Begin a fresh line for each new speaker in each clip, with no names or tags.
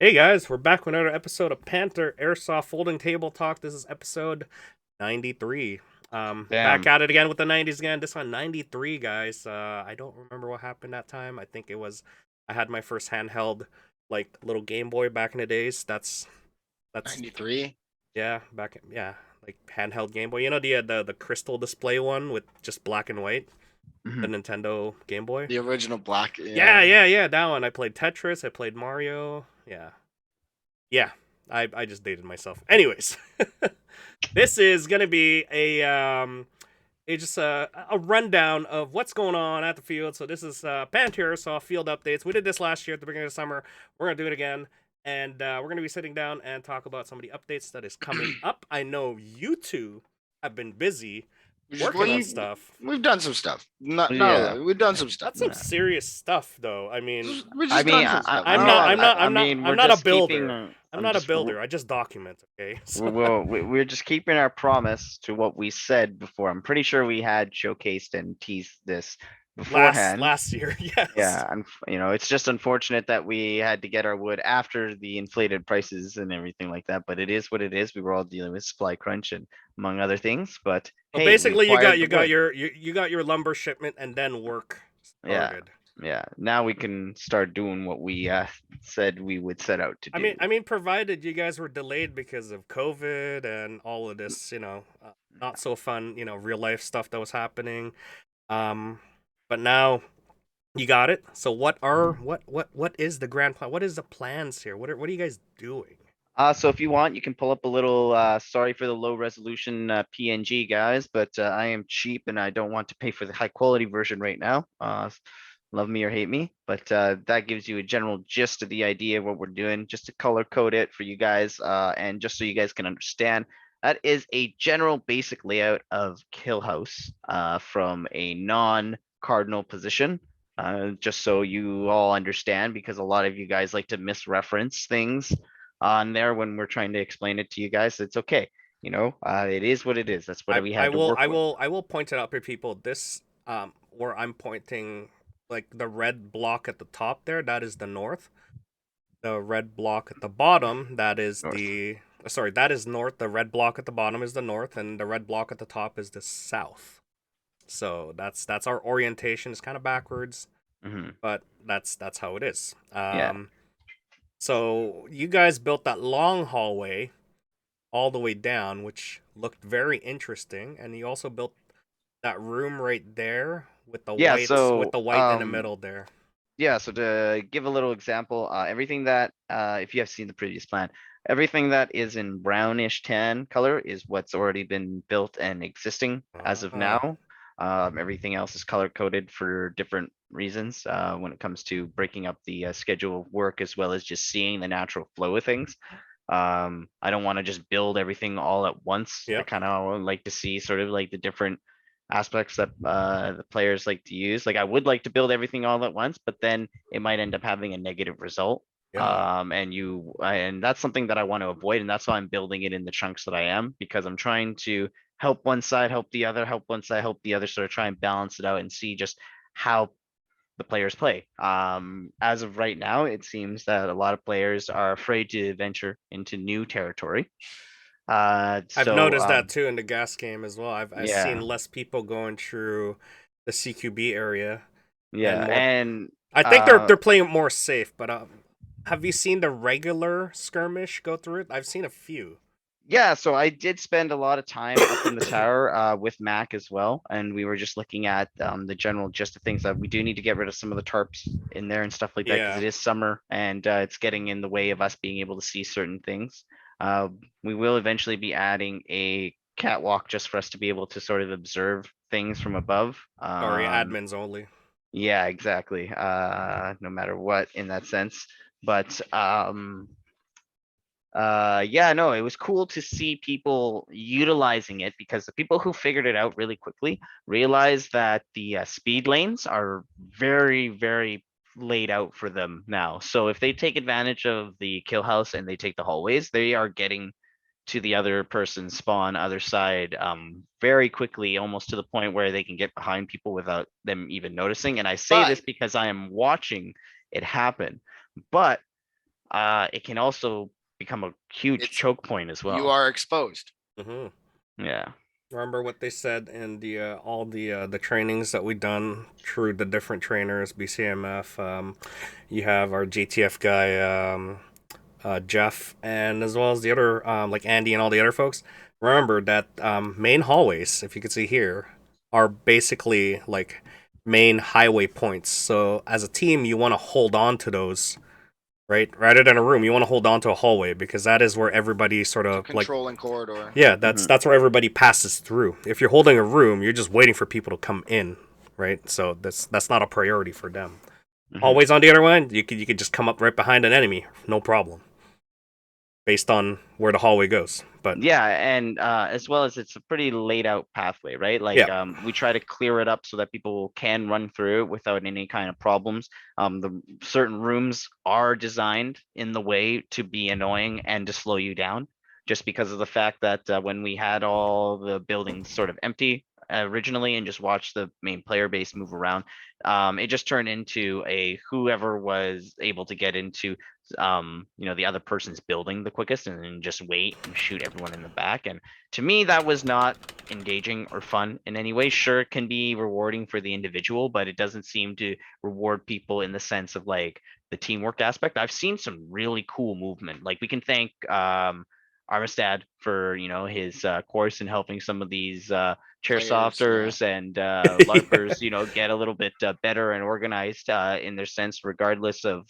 Hey guys, we're back with another episode of Panther Airsoft Folding Table Talk. This is episode 93. Back
Damn.
at it again with the 90s again. This one 93, guys. I don't remember what happened that time. I think it was I had my first handheld like little Game Boy back in the days. That's
93?
yeah, like handheld Game Boy. You know the crystal display one with just black and white, the
Mhm.
Nintendo Game Boy.
The original black,
Yeah,
yeah.
yeah, yeah, that one. I played Tetris, I played Mario. Yeah. Yeah, I just dated myself. Anyways, this is gonna be a rundown of what's going on at the field. So this is Panther Airsoft field updates. We did this last year at the beginning of the summer. We're gonna do it again, and we're gonna be sitting down and talk about some of the updates that is coming up. I know you two have been busy
Well,
working on stuff.
we've done some stuff. Not a
Yeah.
lot. We've done some stuff.
That's some
Yeah.
serious stuff, though. I mean,
We've
I
just
mean,
done
I,
some
I
stuff.
I
I'm
don't
No,
know.
not, I'm not,
I
I'm not,
mean,
I'm
we're
not a
just keeping.
builder. I'm
I'm
not a
just.
builder. I just document. Okay, so
We're just keeping our promise to what we said before. I'm pretty sure we had showcased and teased this beforehand.
last year, yes.
Yeah, and it's just unfortunate that we had to get our wood after the inflated prices and everything like that. But it is what it is. We were all dealing with supply crunch and among other things. But
So
hey, we
basically, you got
acquired
you
the
got
wood.
your you got your lumber shipment, and then work
Yeah,
started.
yeah. Now we can start doing what we said we would set out to
I mean,
do.
I mean, provided you guys were delayed because of COVID and all of this, not so fun, real life stuff that was happening. Um, but now you got it. So what is the grand plan? What is the plans here? What are you guys doing?
So if you want, you can pull up a little, sorry for the low resolution PNG guys, but I am cheap and I don't want to pay for the high quality version right now. Love me or hate me, but that gives you a general gist of the idea of what we're doing, just to color code it for you guys, and just so you guys can understand. That is a general basic layout of Kill House from a non-cardinal position. Just so you all understand, because a lot of you guys like to misreference things on there when we're trying to explain it to you guys. It's okay. It is what it is. That's what
I
we
I
had to
will
work
I
with.
will I will point it out for people. This where I'm pointing, like the red block at the top there, that is the north. The red block at the bottom, that is
North.
the sorry, that is north. The red block at the bottom is the north, and the red block at the top is the south. So that's our orientation. It's kind of backwards,
Hmm.
but that's how it is.
Yeah.
So you guys built that long hallway all the way down, which looked very interesting, and you also built that room right there with the
Yeah.
whites with
So,
the white in the middle there.
yeah. So to give a little example, everything that, if you have seen the previous plan, everything that is in brownish tan color is what's already been built and existing as of
Ah,
now. Everything else is color coded for different reasons when it comes to breaking up the schedule of work as well as just seeing the natural flow of things. I don't want to just build everything all at once. I
yep.
kind of like to see sort of like the different aspects that the players like to use. Like I would like to build everything all at once, but then it might end up having a negative result.
Yeah.
And that's something that I want to avoid, and that's why I'm building it in the chunks that I am, because I'm trying to help one side, help the other, help one side, help the other, sort of try and balance it out and see just how the players play. As of right now, it seems that a lot of players are afraid to venture into new territory. Uh,
I've
so
noticed that
um,
too in the gas game as well. I've seen
yeah,
less people going through the CQB area and
yeah,
more.
and
I think they're playing it more safe. But have you seen the regular skirmish go through it? I've seen a few.
yeah, so I did spend a lot of time up in the tower with Mac as well, and we were just looking at the general gist of things that we do need to get rid of some of the tarps in there and stuff like that because
Yeah.
it is summer and it's getting in the way of us being able to see certain things. Uh, we will eventually be adding a catwalk just for us to be able to sort of observe things from above.
Sorry, admins only.
Yeah, exactly. No matter what in that sense, but yeah, no, it was cool to see people utilizing it because the people who figured it out really quickly realized that the speed lanes are very, very laid out for them now. So if they take advantage of the kill house and they take the hallways, they are getting to the other person's spawn other side very quickly, almost to the point where they can get behind people without them even noticing. And I say
But
this because I am watching it happen. But it can also become a huge
It's-
choke point as well.
You are exposed.
Yeah.
Remember what they said in the all the trainings that we done through the different trainers, BCMF. You have our GTF guy, Jeff, and as well as the other like Andy and all the other folks. Remember that main hallways, if you can see here, are basically like main highway points. So as a team, you want to hold on to those, right? Rather than a room, you want to hold on to a hallway because that is where everybody sort
It's a
of like
controlling corridor.
yeah, that's where everybody passes through. If you're holding a room, you're just waiting for people to come in, right? So that's not a priority for them. Always on the other one, you could just come up right behind an enemy, no problem. Based on where the hallway goes, but
Yeah, and as well as it's a pretty laid out pathway, right? Like we try to clear it up so that people can run through it without any kind of problems. The certain rooms are designed in the way to be annoying and to slow you down, just because of the fact that when we had all the buildings sort of empty originally and just watched the main player base move around, it just turned into a whoever was able to get into the other person's building the quickest and then just wait and shoot everyone in the back. And to me, that was not engaging or fun in any way. Sure, it can be rewarding for the individual, but it doesn't seem to reward people in the sense of like the teamwork aspect. I've seen some really cool movement. Like we can thank Armistad for his course in helping some of these chairsofters and larpers get a little bit better and organized in their sense, regardless of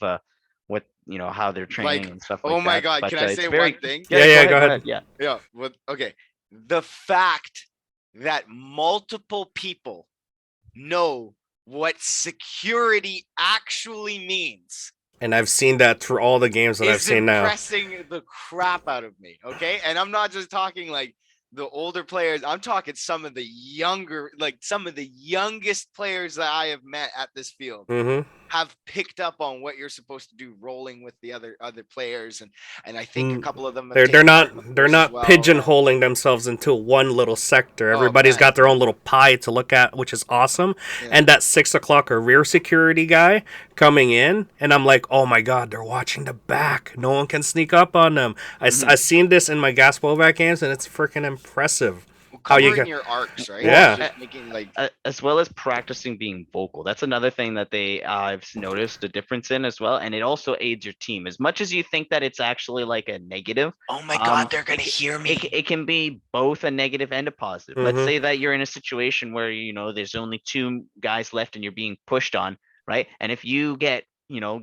what how they're training and stuff like that.
Oh my god, can I say one thing?
Yeah, go ahead.
Yeah. Okay. The fact that multiple people know what security actually means.
And I've seen that through all the games that I've seen now.
It's impressing the crap out of me. Okay. And I'm not just talking like the older players. I'm talking some of the younger, like some of the youngest players that I have met at this field have picked up on what you're supposed to do, rolling with the other players, and I think a couple of them
they're not pigeonholing themselves into one little sector. Everybody's got their own little pie to look at, which is awesome. And that 6 o'clock rear security guy coming in, and I'm like, oh my god, they're watching the back. No one can sneak up on them. I've seen this in my gas blowback games, and it's freaking impressive.
Covering your arcs, right?
Yeah.
Making, like,
as well as practicing being vocal. That's another thing that I've noticed a difference in as well, and it also aids your team. As much as you think that it's actually like a negative,
oh my god, they're gonna hear me.
It can be both a negative and a positive. Let's say that you're in a situation where there's only 2 guys left and you're being pushed on, right? And if you get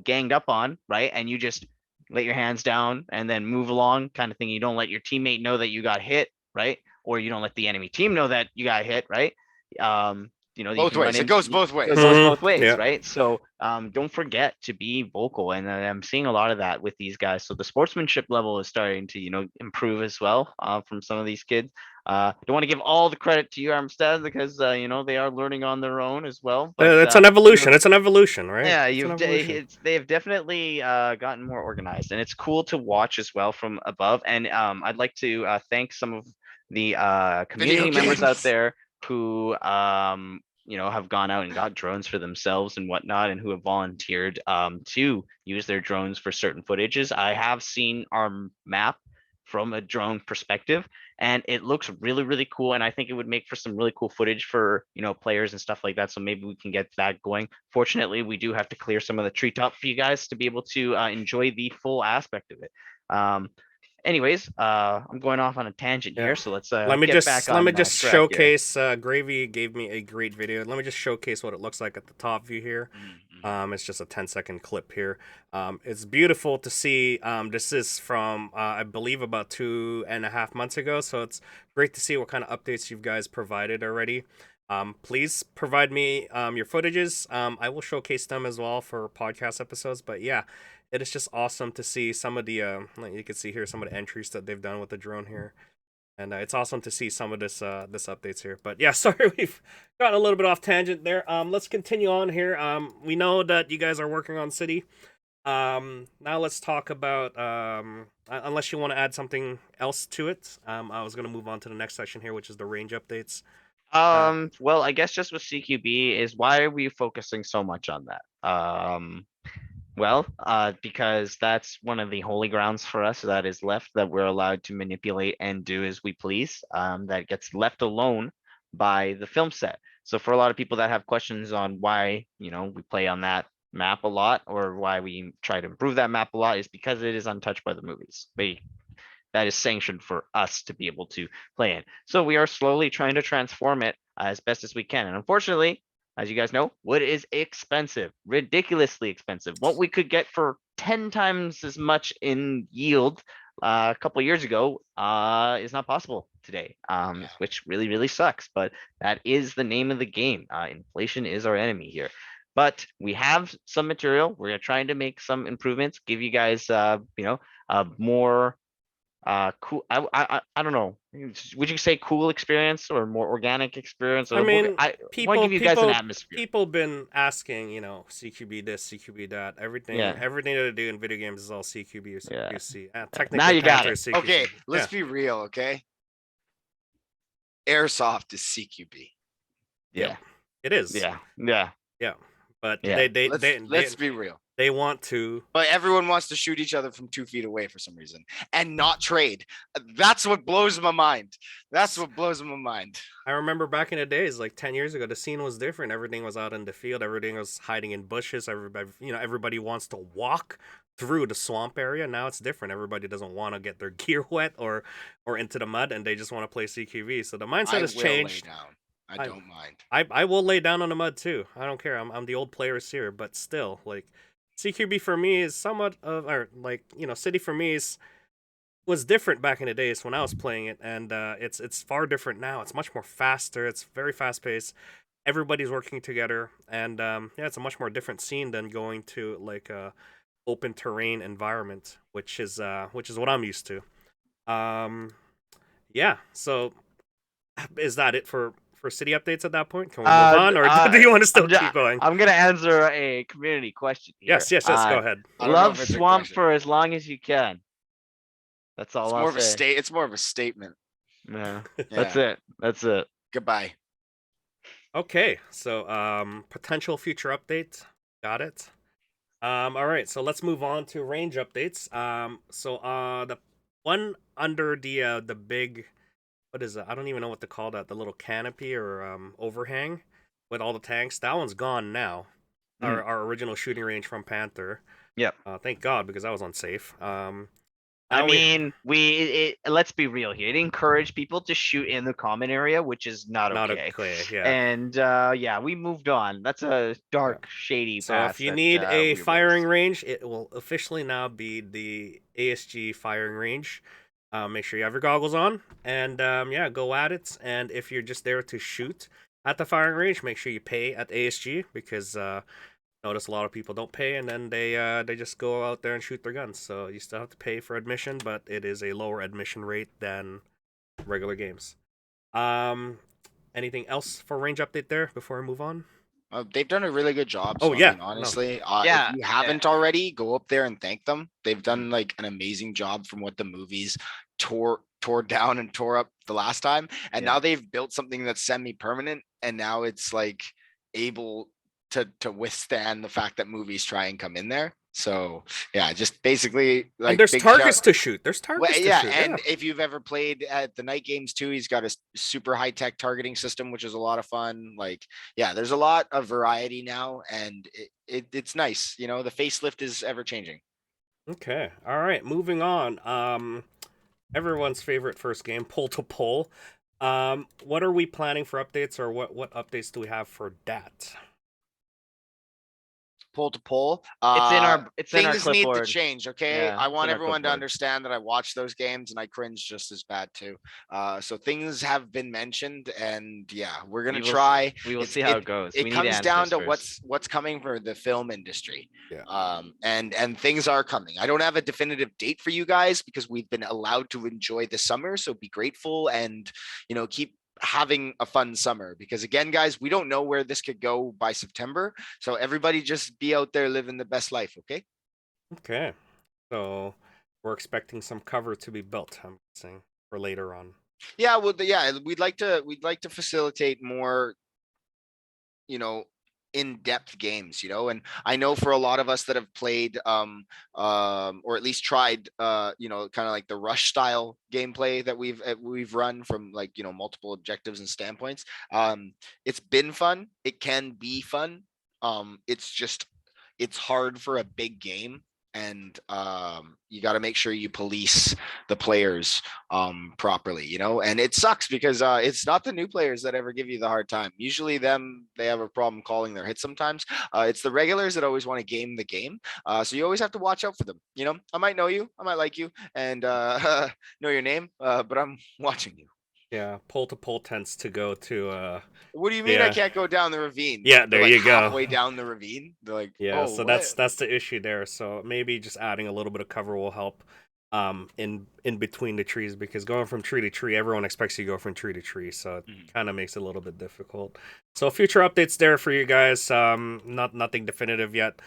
ganged up on, right, and you just let your hands down and then move along, kind of thing. You don't let your teammate know that you got hit, right? Or you don't let the enemy team know that you got hit, right?
Both ways. It goes both ways.
It goes both ways, right? So don't forget to be vocal, and I'm seeing a lot of that with these guys. So the sportsmanship level is starting to improve as well from some of these kids. Don't want to give all the credit to you, Armstead, because they are learning on their own as well. But
it's an evolution. It's an evolution, right?
Yeah, they have definitely gotten more organized, and it's cool to watch as well from above. And I'd like to thank some of the community members out there who have gone out and got drones for themselves and whatnot, and who have volunteered to use their drones for certain footages. I have seen our map from a drone perspective, and it looks really, really cool. And I think it would make for some really cool footage for players and stuff like that. So maybe we can get that going. Fortunately, we do have to clear some of the treetop for you guys to be able to enjoy the full aspect of it. Anyways, I'm going off on a tangent here, so let's
let me
get
just
back on
showcase. Gravy gave me a great video. Let me just showcase what it looks like at the top view here. It's just a 10-second clip here. It's beautiful to see. This is from I believe about 2.5 months ago, so it's great to see what kind of updates you guys provided already. Please provide me your footages. I will showcase them as well for podcast episodes. But yeah, it is just awesome to see some of the you can see here some of the entries that they've done with the drone here, and it's awesome to see some of this updates here. But yeah, sorry, we've gotten a little bit off tangent there. Let's continue on here. We know that you guys are working on City. Now let's talk about unless you want to add something else to it. I was gonna move on to the next section here, which is the range updates.
Well, I guess just with CQB is why are we focusing so much on that? Well, because that's one of the holy grounds for us that is left that we're allowed to manipulate and do as we please. That gets left alone by the film set. So for a lot of people that have questions on why, we play on that map a lot or why we try to improve that map a lot is because it is untouched by the movies. That is sanctioned for us to be able to play in. So we are slowly trying to transform it as best as we can. And unfortunately, as you guys know, wood is expensive, ridiculously expensive. What we could get for 10 times as much in yield a couple of years ago is not possible today, which really, really sucks. But that is the name of the game. Inflation is our enemy here. But we have some material. We're trying to make some improvements, give you guys, more cool. I don't know. Would you say cool experience or more organic experience?
I mean,
I want to
people
give you guys an
people
atmosphere.
people been asking, CQB this, CQB that, everything
Yeah.
everything that I do in video games is all CQB or
Yeah.
CQC.
Now
Technically,
you got
Panther
it.
is CQC.
Okay, let's
Yeah.
be real, okay? Airsoft is CQB.
Yeah.
It is.
Yeah. Yeah.
Yeah. But
Yeah.
Let's be real.
they want to.
But everyone wants to shoot each other from 2 feet away for some reason and not trade. That's what blows my mind. That's what blows my mind.
I remember back in the days, like 10 years ago, the scene was different. Everything was out in the field. Everything was hiding in bushes. Everybody wants to walk through the swamp area. Now it's different. Everybody doesn't want to get their gear wet or into the mud, and they just want to play CQV. So the mindset has changed.
Lay down. I don't mind.
I will lay down on the mud too. I don't care. I'm the old players here, but still, like, CQB for me is somewhat of, or like, City for me was different back in the days when I was playing it, and it's far different now. It's much more faster. It's very fast paced. Everybody's working together, and it's a much more different scene than going to like a open terrain environment, which is what I'm used to. Yeah. So is that it for city updates at that point? Can we move on, or do you want to still keep going?
I'm gonna answer a community question here.
Yes. Go ahead.
Love swamp for as long as you can. That's all I'll say.
It's more of a statement.
Yeah. That's it.
Goodbye.
Okay, so potential future update. Got it. All right, so let's move on to range updates. The one under the big, what is it? I don't even know what to call that. The little canopy or overhang with all the tanks. That one's gone now. Our original shooting range from Panther.
Yep.
Thank God, because that was unsafe.
Let's be real here. It encouraged people to shoot in the common area, which is not okay.
Yeah.
And we moved on. That's a dark, shady
So
path.
if you need a firing range, it will officially now be the ASG Firing Range. Make sure you have your goggles on, and go at it. And if you're just there to shoot at the firing range, make sure you pay at ASG, because notice a lot of people don't pay, and then they just go out there and shoot their guns. So you still have to pay for admission, but it is a lower admission rate than regular games. Anything else for range update there before I move on?
They've done a really good job.
Oh, yeah.
Honestly,
Yeah,
if you haven't already, go up there and thank them. They've done like an amazing job from what the movies tore down and tore up the last time, and now they've built something that's semi-permanent, and now it's like able to withstand the fact that movies try and come in there. So yeah, just basically like,
and there's targets to shoot. There's targets to shoot.
And if you've ever played at the night games too, he's got a super high-tech targeting system, which is a lot of fun. Like, yeah, there's a lot of variety now, and it's nice. The facelift is ever changing.
Okay. All right. Moving on. Everyone's favorite first game, pole to pole. What are we planning for updates, or what updates do we have for that?
Pole to pole.
It's in our
things need to
clipboard.
change. Okay,
Yeah,
I want
in our
everyone to
clipboard.
understand that I watch those games and I cringe just as bad too. So things have been mentioned, and yeah, we're gonna try.
We will see how it goes.
It comes down to what's coming for the film industry.
Yeah.
And things are coming. I don't have a definitive date for you guys because we've been allowed to enjoy the summer. So be grateful and keep having a fun summer, because again, guys, we don't know where this could go by September. So everybody just be out there living the best life.
Okay. So we're expecting some cover to be built, I'm guessing, for later on.
Yeah, well, we'd like to facilitate more, in-depth games, you know. And I know for a lot of us that have played or at least tried you know, kind of like the rush style gameplay that we've run from, like, you know, multiple objectives and standpoints, it's been fun. It can be fun. It's just, it's hard for a big game, and you got to make sure you police the players properly, you know. And it sucks because it's not the new players that ever give you the hard time. Usually they have a problem calling their hits sometimes. It's the regulars that always want to game the game, so you always have to watch out for them, you know. I might know you, I might like you, and know your name, but I'm watching you.
Yeah, pole to pole tends to go to
What do you mean I
yeah.
can't go down the ravine?
Yeah,
They're
there
like
you go.
halfway down the ravine. They're like,
Yeah,
oh,
so
what?
that's the issue there. So maybe just adding a little bit of cover will help in between the trees, because going from tree to tree, everyone expects you to go from tree to tree, so it kind of makes it a little bit difficult. So future updates there for you guys. Nothing definitive yet.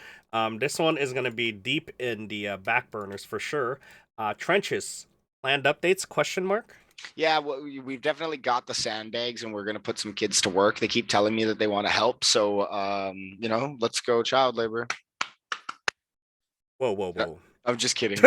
This one is going to be deep in the back burners for sure. Trenches, planned updates, question mark?
Yeah, well, we've definitely got the sandbags, and we're gonna put some kids to work. They keep telling me that they want to help, so you know, let's go child labor.
Whoa, whoa, whoa.
I'm just kidding.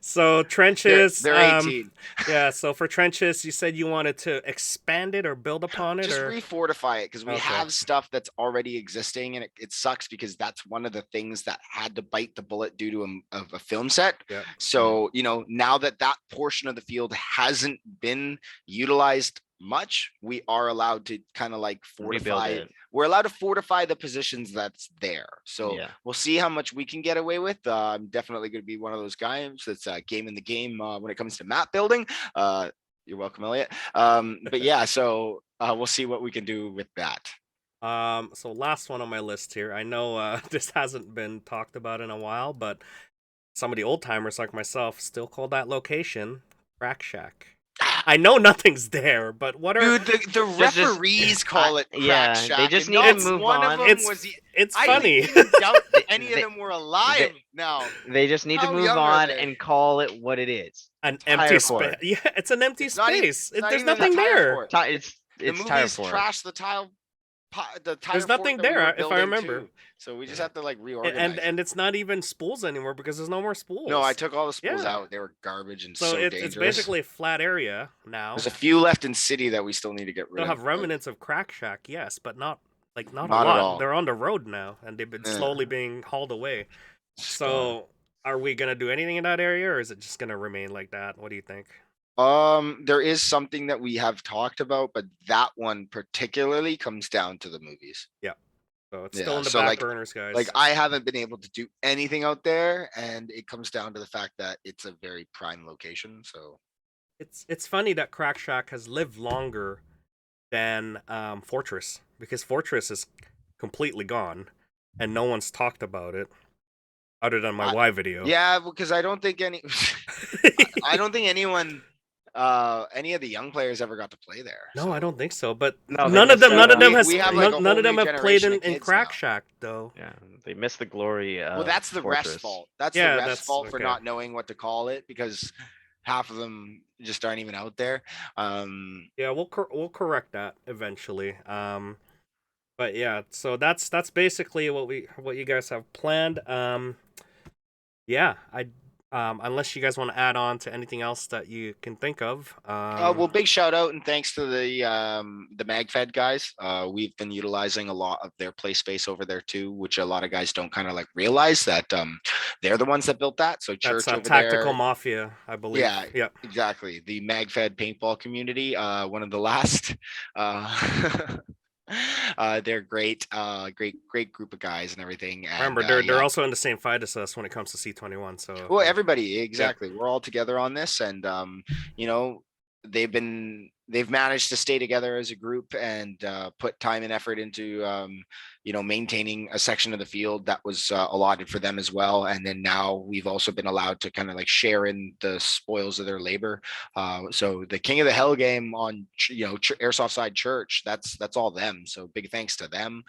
So trenches,
they're 18.
Yeah, so for trenches, you said you wanted to expand it or build upon it,
Just
or
refortify it, because we
Okay.
have stuff that's already existing, and it sucks because that's one of the things that had to bite the bullet due to a film set.
Yeah.
So, you know, now that that portion of the field hasn't been utilized much, we are allowed to kind of like
Rebuild
fortify.
it.
We're allowed to fortify the positions that's there. So
Yeah.
we'll see how much we can get away with. I'm definitely going to be one of those guys that's game in the game when it comes to map building. You're welcome, Elliot. But yeah, so we'll see what we can do with that.
So last one on my list here. I know this hasn't been talked about in a while, but some of the old timers like myself still call that location Crack Shack. I know nothing's there, but what are
Dude, the
Just-
referees call it Crack
yeah,
Shack.
they just
and
need
not
to move
one
on.
Of them
It's
was
it's
I
funny.
didn't even doubt that any of
They-
them were alive now.
They just need to
How
move
young are
on
they?
and call it what it is.
An
Tire
empty
fort.
space. Yeah, it's an empty
It's not even-
space.
it's not
There's
even a
nothing
tire
there.
fort.
It's
The
tire
movies
fort.
trashed the tire. The tire
There's nothing
fort that we
there,
were
if I
building
remember.
too. So we just have to like
And
reorganize.
and it's not even spools anymore because there's no more spools.
No, I took all the spools
Yeah.
out. They were garbage and
So
so
it's
dangerous.
basically a flat area now.
There's a few left in city that we still need to get rid
They'll
of.
have remnants of Crack Shack, yes, but not a
Not
lot.
at all.
They're on the road now, and they've been
Yeah.
slowly being hauled away.
Just,
So, are we gonna do anything in that area, or is it just gonna remain like that? What do you think?
there is something that we have talked about, but that one particularly comes down to the movies.
So it's
Yeah,
still in the
so,
back
like-
burners, guys.
Like I haven't been able to do anything out there, and it comes down to the fact that it's a very prime location. So
it's funny that Crack Shack has lived longer than Fortress, because Fortress is completely gone, and no one's talked about it, other than my Y video.
yeah, because I don't think I don't think anyone, any of the young players ever got to play there.
No,
so.
I don't think so. But
No, they
none of
missed
them, none of
out.
them has,
We have, like, a
none
whole
of them
new
have played
generation
in,
of
in
kids
Crack
now.
Shack though.
Yeah, they missed the glory.
Well, that's the ref's
Fortress.
fault. That's
Yeah,
the ref's
that's-
fault for
okay.
not knowing what to call it, because half of them just aren't even out there.
Yeah, we'll correct that eventually. But yeah, so that's basically what you guys have planned. Yeah, unless you guys want to add on to anything else that you can think of.
Well, big shout out and thanks to the MagFed guys. We've been utilizing a lot of their play space over there too, which a lot of guys don't kind of like realize that they're the ones that built that. So church
that's
over
Tactical
there.
Mafia, I believe.
Yeah.
Yep.
Exactly. The MagFed paintball community, one of the last. They're great, great group of guys and everything. And,
Remember, they're
yeah.
also in the same fight as us when it comes to C21. So
Well, everybody, exactly. We're all together on this, and you know, they've managed to stay together as a group and put time and effort into you know, maintaining a section of the field that was allotted for them as well. And then now we've also been allowed to kind of like share in the spoils of their labor. So the King of the Hell game on Airsoft Side Church, that's all them. So big thanks to them.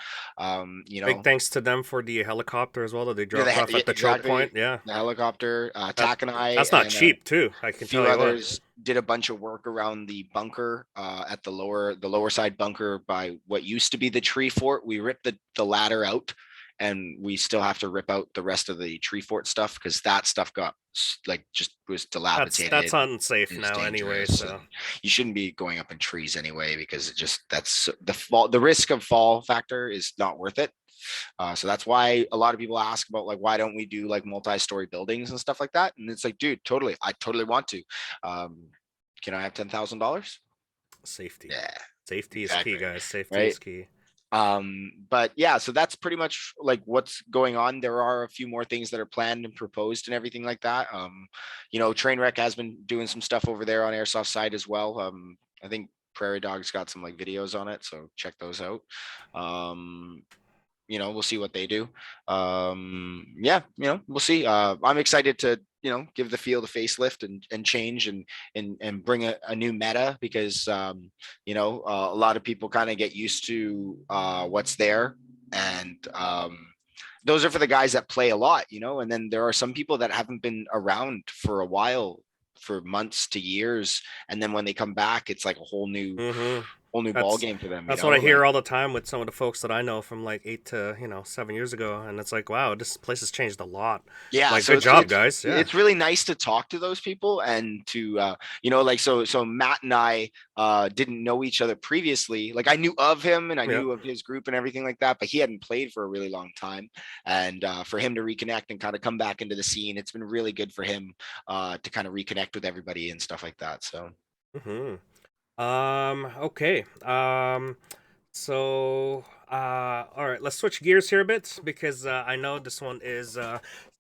You know,
big thanks to them for the helicopter as well that they dropped
the
off at the choke
exactly.
point. Yeah,
the helicopter, Tack and I.
that's not
and,
cheap too. I can
few
tell you what.
others did a bunch of work around the bunker bunker at the lower side bunker by what used to be the tree fort. We ripped the ladder out, and we still have to rip out the rest of the tree fort stuff because that stuff got like just was dilapidated.
That's unsafe
It's
now anyway.
dangerous,
So
and you shouldn't be going up in trees anyway because it just that's the risk of fall factor is not worth it. So that's why a lot of people ask about like why don't we do like multi-story buildings and stuff like that? And it's like, dude, totally, I totally want to. Can I have $10,000?
safety.
Yeah,
Safety
exactly.
is key, guys. Safety
Right?
is key.
But yeah, so that's pretty much like what's going on. There are a few more things that are planned and proposed and everything like that. You know, Trainwreck has been doing some stuff over there on Airsoft side as well. I think Prairie Dog's got some like videos on it, so check those out. You know, we'll see what they do. Yeah, you know, we'll see. I'm excited to, you know, give the field a facelift and change and bring a new meta because you know, a lot of people kind of get used to what's there, and those are for the guys that play a lot, you know, and then there are some people that haven't been around for a while, for months to years, and then when they come back, it's like a whole new ball game for them.
That's what I hear all the time with some of the folks that I know from like 8 to 7 years ago, and it's like, wow, this place has changed a lot.
Yeah,
like
so
good job, guys. Yeah,
it's really nice to talk to those people and to you know, like so Matt and I didn't know each other previously. Like I knew of him and I knew of his group and everything like that, but he hadn't played for a really long time. And for him to reconnect and kind of come back into the scene, it's been really good for him to kind of reconnect with everybody and stuff like that. So.
Okay. So, all right, let's switch gears here a bit because I know this one is,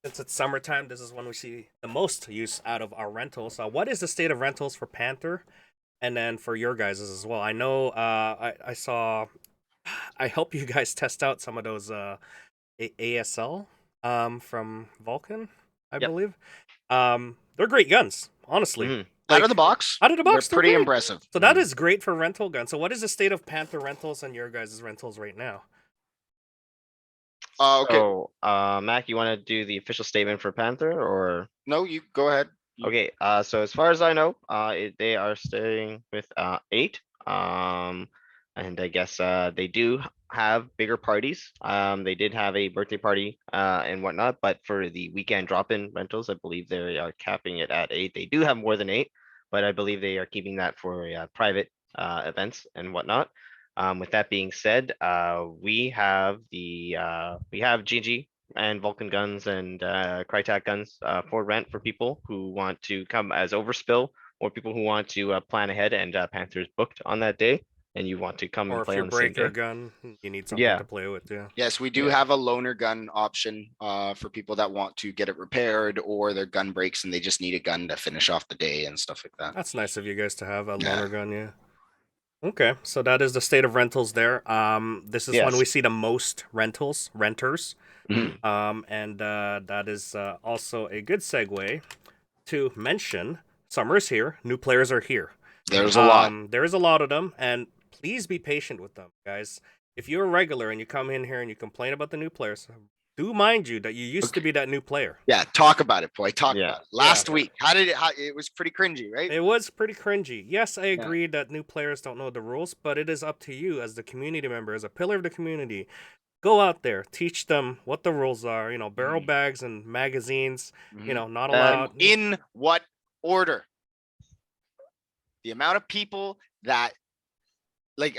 since it's summertime, this is when we see the most use out of our rentals. What is the state of rentals for Panther, and then for your guys as well? I know, I saw, I help you guys test out some of those ASL from Vulcan, I
Yep.
believe. They're great guns, honestly.
Out of the box,
they're
pretty
great.
impressive.
So that is great for rental guns. So what is the state of Panther rentals and your guys' rentals right now?
Okay.
So, Mac, you want to do the official statement for Panther, or?
No, you go ahead.
Okay, so as far as I know, they are staying with 8. And I guess they do have bigger parties. They did have a birthday party and whatnot, but for the weekend drop-in rentals, I believe they are capping it at 8. They do have more than 8, but I believe they are keeping that for private events and whatnot. With that being said, we have GG and Vulcan guns and Crytek guns for rent for people who want to come as overspill, or people who want to plan ahead and Panthers booked on that day and you want to come
Or
and
if
play
you
on the same
break your
day.
gun, you need something
Yeah.
to play with. Yeah.
Yes, we do have a loaner gun option for people that want to get it repaired or their gun breaks and they just need a gun to finish off the day and stuff like that.
That's nice of you guys to have a loaner gun. Yeah. Okay, so that is the state of rentals there. This is when we see the most renters. And that is also a good segue to mention summer's here, new players are here.
There's a lot.
There is a lot of them, and please be patient with them, guys. If you're a regular and you come in here and you complain about the new players, do mind you that you used to be that new player.
Yeah, talk about it, boy. Talk about it. Last week, it was pretty cringy, right?
It was pretty cringy. Yes, I agree that new players don't know the rules, but it is up to you as the community member, as a pillar of the community. Go out there, teach them what the rules are. You know, barrel bags and magazines. You know, not allowed.
In what order? The amount of people that like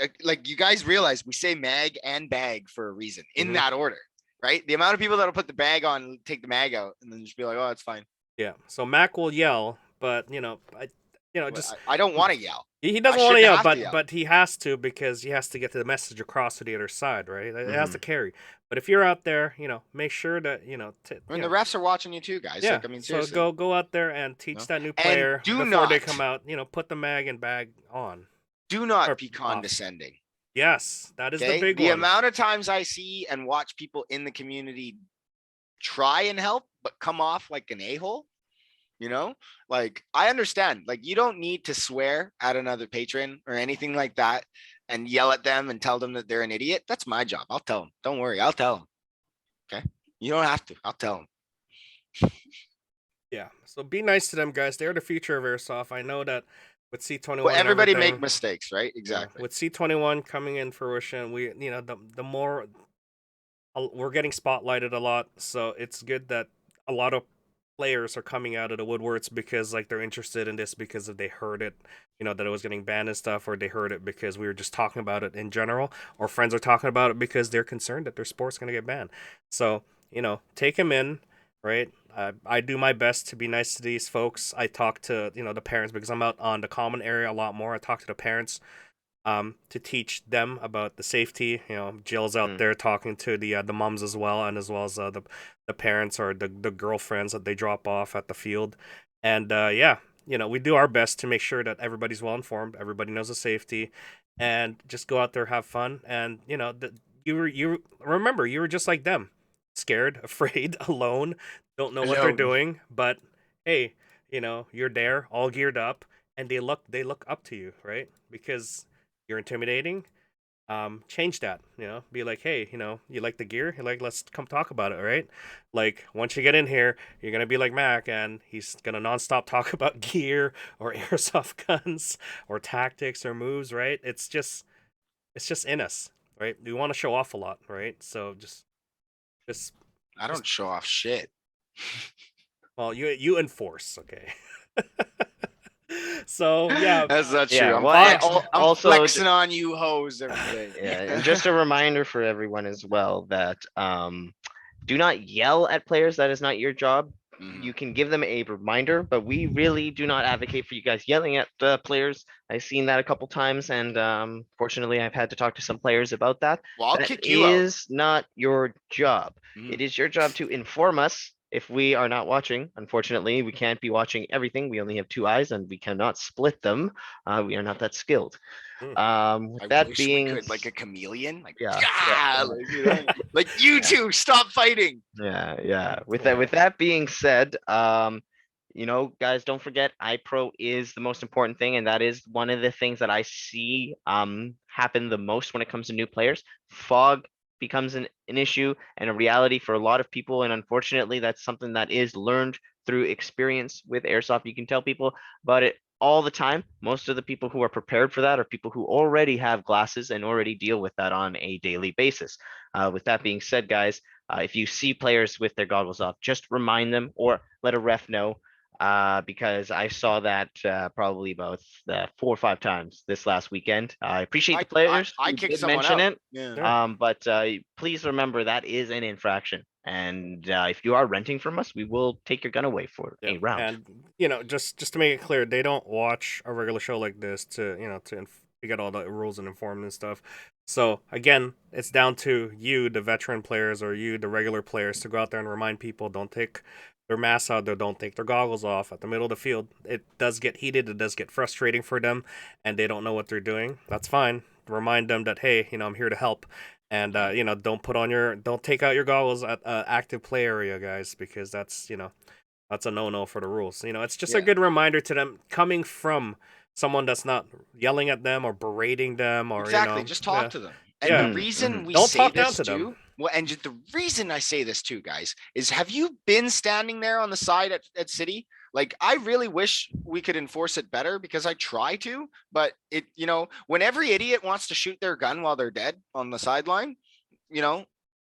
you guys realize we say mag and bag for a reason in that order, right? The amount of people that'll put the bag on, take the mag out, and then just be like, "Oh, it's fine."
Yeah. So Mac will yell, but
I don't want to yell.
He doesn't want to yell, but he has to because he has to get the message across to the other side, right? It has to carry. But if you're out there, make sure that the
refs are watching you too, guys.
Yeah.
Like, I mean, seriously.
So go out there and teach that new player before they come out. Put the mag and bag on.
Do not be condescending.
Yes, that is the big
one. The
one.
amount of times I see and watch people in the community try and help, but come off like an a-hole. Like I understand, like you don't need to swear at another patron or anything like that and yell at them and tell them that they're an idiot. That's my job. I'll tell them. Don't worry. I'll tell them. Okay. You don't have to. I'll tell them.
Yeah. So be nice to them, guys. They're the future of Airsoft. I know that with C21
Well,
and
everybody make
everything,
mistakes, right?
yeah,
Exactly.
with C21 coming in fruition, we the more we're getting spotlighted a lot, so it's good that a lot of players are coming out of the woodworks because like they're interested in this because if they heard it, that it was getting banned and stuff, or they heard it because we were just talking about it in general, or friends are talking about it because they're concerned that their sport's gonna get banned. So take them in, right? I do my best to be nice to these folks. I talk to the parents because I'm out on the common area a lot more. I talk to the parents to teach them about the safety. Jill's out there talking to the moms as well, and as well as the parents or the girlfriends that they drop off at the field. And yeah, we do our best to make sure that everybody's well informed, everybody knows the safety, and just go out there, have fun. And you remember you were just like them, scared, afraid, alone, don't know what they're
Alone.
doing, but hey, you're there, all geared up, and they look up to you, right? Because you're intimidating. Change that. Be like, hey, you like the gear? You like, let's come talk about it, right? Like, once you get in here, you're gonna be like Mac, and he's gonna nonstop talk about gear or airsoft guns or tactics or moves, right? It's just in us, right? We want to show off a lot, right? So just
I don't show off shit.
well, you enforce, okay? So yeah,
That's not true.
Yeah,
I'm,
well,
I'm
also,
flexing on you hoes every day.
yeah, and just a reminder for everyone as well that do not yell at players. That is not your job. You can give them a reminder, but we really do not advocate for you guys yelling at players. I've seen that a couple times, and fortunately, I've had to talk to some players about that.
Well, I'll
That
kick you out.
is not your job.
Mhm.
It is your job to inform us if we are not watching. Unfortunately, we can't be watching everything. We only have two eyes, and we cannot split them. We are not that skilled. With
I
that
wish we
being
could, like a chameleon, like
yeah,
like you two, stop fighting.
yeah. With that being said, guys, don't forget iPro is the most important thing, and that is one of the things that I see happen the most when it comes to new players. Fog becomes an issue and a reality for a lot of people, and unfortunately, that's something that is learned through experience with airsoft. You can tell people about it all the time. Most of the people who are prepared for that are people who already have glasses and already deal with that on a daily basis. With that being said, guys, if you see players with their goggles off, just remind them or let a ref know, because I saw that probably about 4 or 5 times this last weekend. I appreciate the players
I
who
kicked
did
someone
mention
out.
it,
Yeah.
but please remember that is an infraction. And if you are renting from us, we will take your gun away for
yeah.
a round.
And just to make it clear, they don't watch a regular show like this to get all the rules and informed and stuff. So again, it's down to you, the veteran players, or you, the regular players, to go out there and remind people, don't take their masks out there, don't take their goggles off at the middle of the field. It does get heated, it does get frustrating for them, and they don't know what they're doing. That's fine. Remind them that, hey, I'm here to help. And don't take out your goggles at active play area, guys, because that's a no-no for the rules. It's just a good reminder to them coming from someone that's not yelling at them or berating them or
Exactly. Just talk
yeah.
to them. And
Yeah.
the reason we
Don't
say
talk down
this
to them.
too, well, and the reason I say this too, guys, is have you been standing there on the side at City? Like, I really wish we could enforce it better because I try to, but when every idiot wants to shoot their gun while they're dead on the sideline,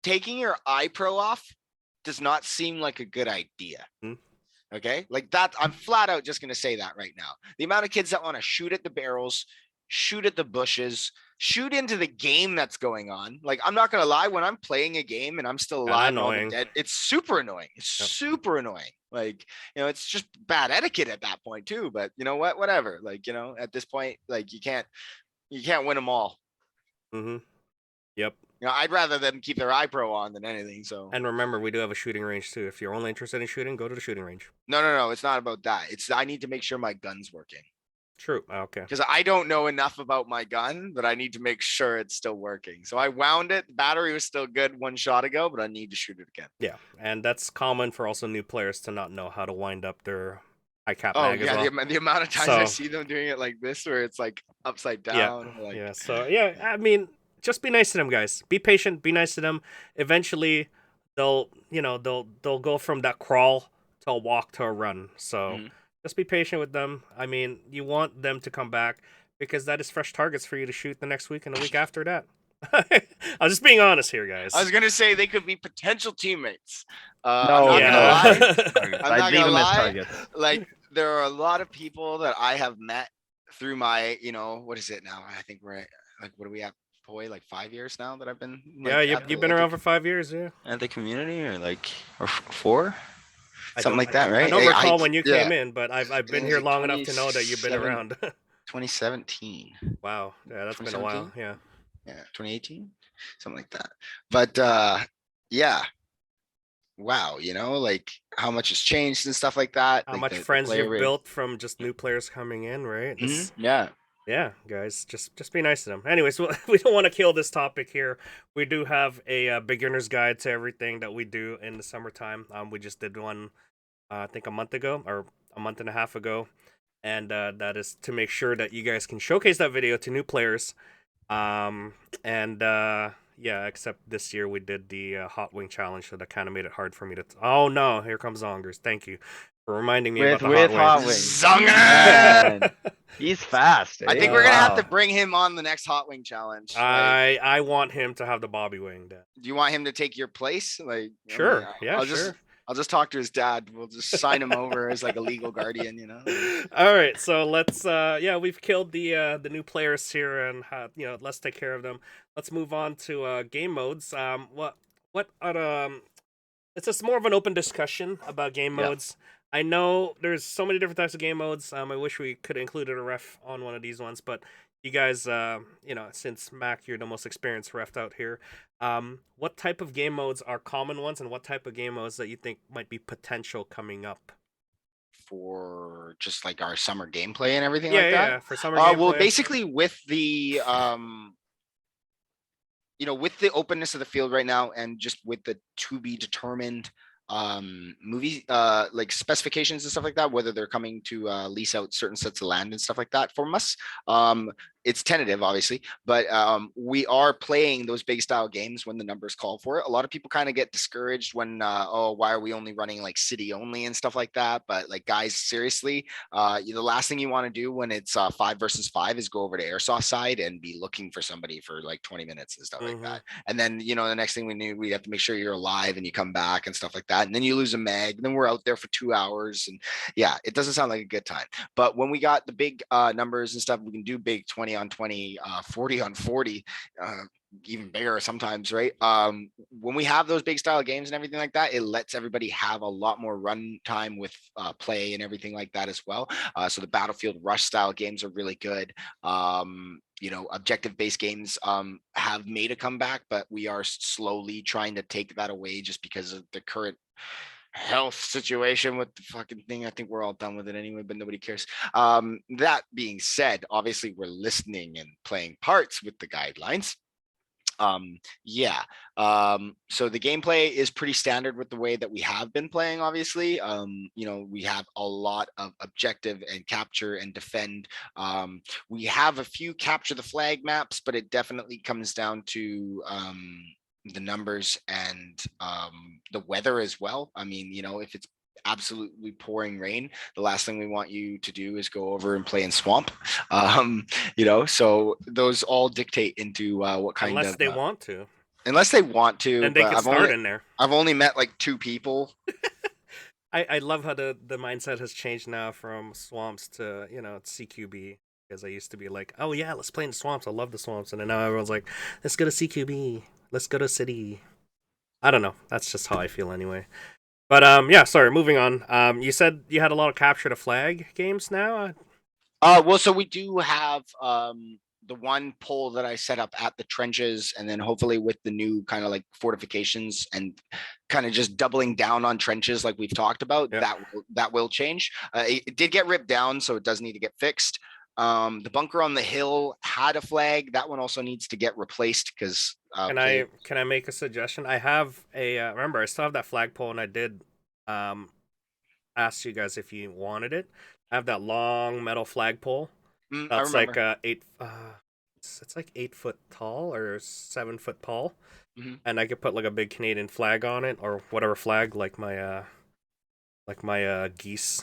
taking your iPro off does not seem like a good idea. Okay, like that. I'm flat out just going to say that right now. The amount of kids that want to shoot at the barrels, shoot at the bushes, shoot into the game that's going on. Like, I'm not going to lie, when I'm playing a game and I'm still alive and all the dead, it's super annoying. It's super annoying. Like, it's just bad etiquette at that point too. But you know what? Whatever. Like, at this point, like you can't win them all.
Yep.
I'd rather them keep their iPro on than anything. So,
and remember, we do have a shooting range too. If you're only interested in shooting, go to the shooting range.
No. It's not about that. It's I need to make sure my gun's working.
True. Okay.
Because I don't know enough about my gun, but I need to make sure it's still working. So I wound it. The battery was still good one shot ago, but I need to shoot it again.
Yeah, and that's common for also new players to not know how to wind up their high cap
Oh
mag
yeah,
as well.
the amount of times I see them doing it like this, where it's like upside down.
Yeah.
Like,
Yeah. So yeah, I mean, just be nice to them, guys. Be patient. Be nice to them. Eventually, they'll go from that crawl to a walk to a run. So just be patient with them. I mean, you want them to come back because that is fresh targets for you to shoot the next week and the week after that. I'm just being honest here, guys.
I was gonna say they could be potential teammates. I'm
No,
not
yeah.
gonna lie.
Targets.
I'm
I'd
not
leave
gonna
them as
lie.
targets.
Like there are a lot of people that I have met through my, what is it now? I think we're at, like, what are we at? Boy, like 5 years now that I've been
Yeah,
like
you've been around for 5 years, yeah.
at the community, or four,
I
something
don't
like that,
I
right?
don't recall when you
Yeah,
came in, but I've
I
been
think it
here
was like
long enough to know that you've been around.
2017,
Wow. Yeah, that's been a while.
2017?
Yeah.
Yeah, 2018, something like that. But yeah, wow, like how much has changed and stuff like that.
How
Like
much
the
friends
player
you've
base.
built from just new players coming in, right? This,
Yeah.
yeah, guys, just be nice to them. Anyways, we don't want to kill this topic here. We do have a beginner's guide to everything that we do in the summertime. We just did one, I think a month ago or a month and a half ago, and that is to make sure that you guys can showcase that video to new players. And yeah, except this year we did the hot wing challenge, so that kind of made it hard for me to. Oh no, here comes Zongers. Thank you for reminding me about the
With
hot
hot
wing.
wings.
Zonger!
Man, he's fast.
I think
eh?
we're gonna have to
Wow.
bring him on the next hot wing challenge. Like,
I want him to have the bobby wing. Then.
do you want him to take your place? Like, I mean,
Sure. Yeah.
I'll
Sure.
just talk to his dad. We'll just sign him over as like a legal guardian.
All right, so let's yeah, we've killed the new players here, and let's take care of them. Let's move on to game modes. What are it's just more of an open discussion about game
Yeah.
modes. I know there's so many different types of game modes. I wish we could have included a ref on one of these ones, but you guys, since Mac, you're the most experienced ref out here. What type of game modes are common ones, and what type of game modes that you think might be potential coming up?
For just like our summer gameplay and everything
Yeah,
like that.
yeah, for summer
Well,
gameplay.
basically with the with the openness of the field right now, and just with the to be determined movie like specifications and stuff like that, whether they're coming to lease out certain sets of land and stuff like that from us. It's tentative, obviously, but we are playing those big style games when the numbers call for it. A lot of people kind of get discouraged when why are we only running like city only and stuff like that? But like, guys, seriously, the last thing you want to do when it's 5 versus 5 is go over to airsoft side and be looking for somebody for like 20 minutes and stuff like that. And then the next thing we knew, we have to make sure you're alive and you come back and stuff like that. And then you lose a mag, and then we're out there for 2 hours, and yeah, it doesn't sound like a good time. But when we got the big numbers and stuff, we can do big 20 on 20, 40 on 40, even bigger sometimes, right? When we have those big style games and everything like that, it lets everybody have a lot more run time with play and everything like that as well. So the Battlefield Rush style games are really good. Objective based games have made a comeback, but we are slowly trying to take that away just because of the current health situation with the fucking thing. I think we're all done with it anyway, but nobody cares. That being said, obviously we're listening and playing parts with the guidelines. So the gameplay is pretty standard with the way that we have been playing, obviously. We have a lot of objective and capture and defend. We have a few capture the flag maps, but it definitely comes down to the numbers and the weather as well. I mean, if it's absolutely pouring rain, the last thing we want you to do is go over and play in swamp. So those all dictate into what kind
Unless
of
they want to.
Unless they want to,
Then they
but
can start in there.
I've only met like 2 people.
I love how the mindset has changed now from swamps to CQB, because I used to be like, oh yeah, let's play in the swamps, I love the swamps, and then now everyone's like, let's go to CQB, let's go to city. I don't know, that's just how I feel anyway. But yeah, sorry, moving on. You said you had a lot of capture the flag games now.
Well, so we do have the one pole that I set up at the trenches, and then hopefully with the new kind of like fortifications and kind of just doubling down on trenches like we've talked about, that will change. It did get ripped down, so it does need to get fixed. The bunker on the hill had a flag. That one also needs to get replaced because
Can I make a suggestion? I have a remember, I still have that flagpole, and I did ask you guys if you wanted it. I have that long metal flagpole. That's like 8 it's like 8 foot tall or 7 foot tall. And I could put like a big Canadian flag on it, or whatever flag, like my geese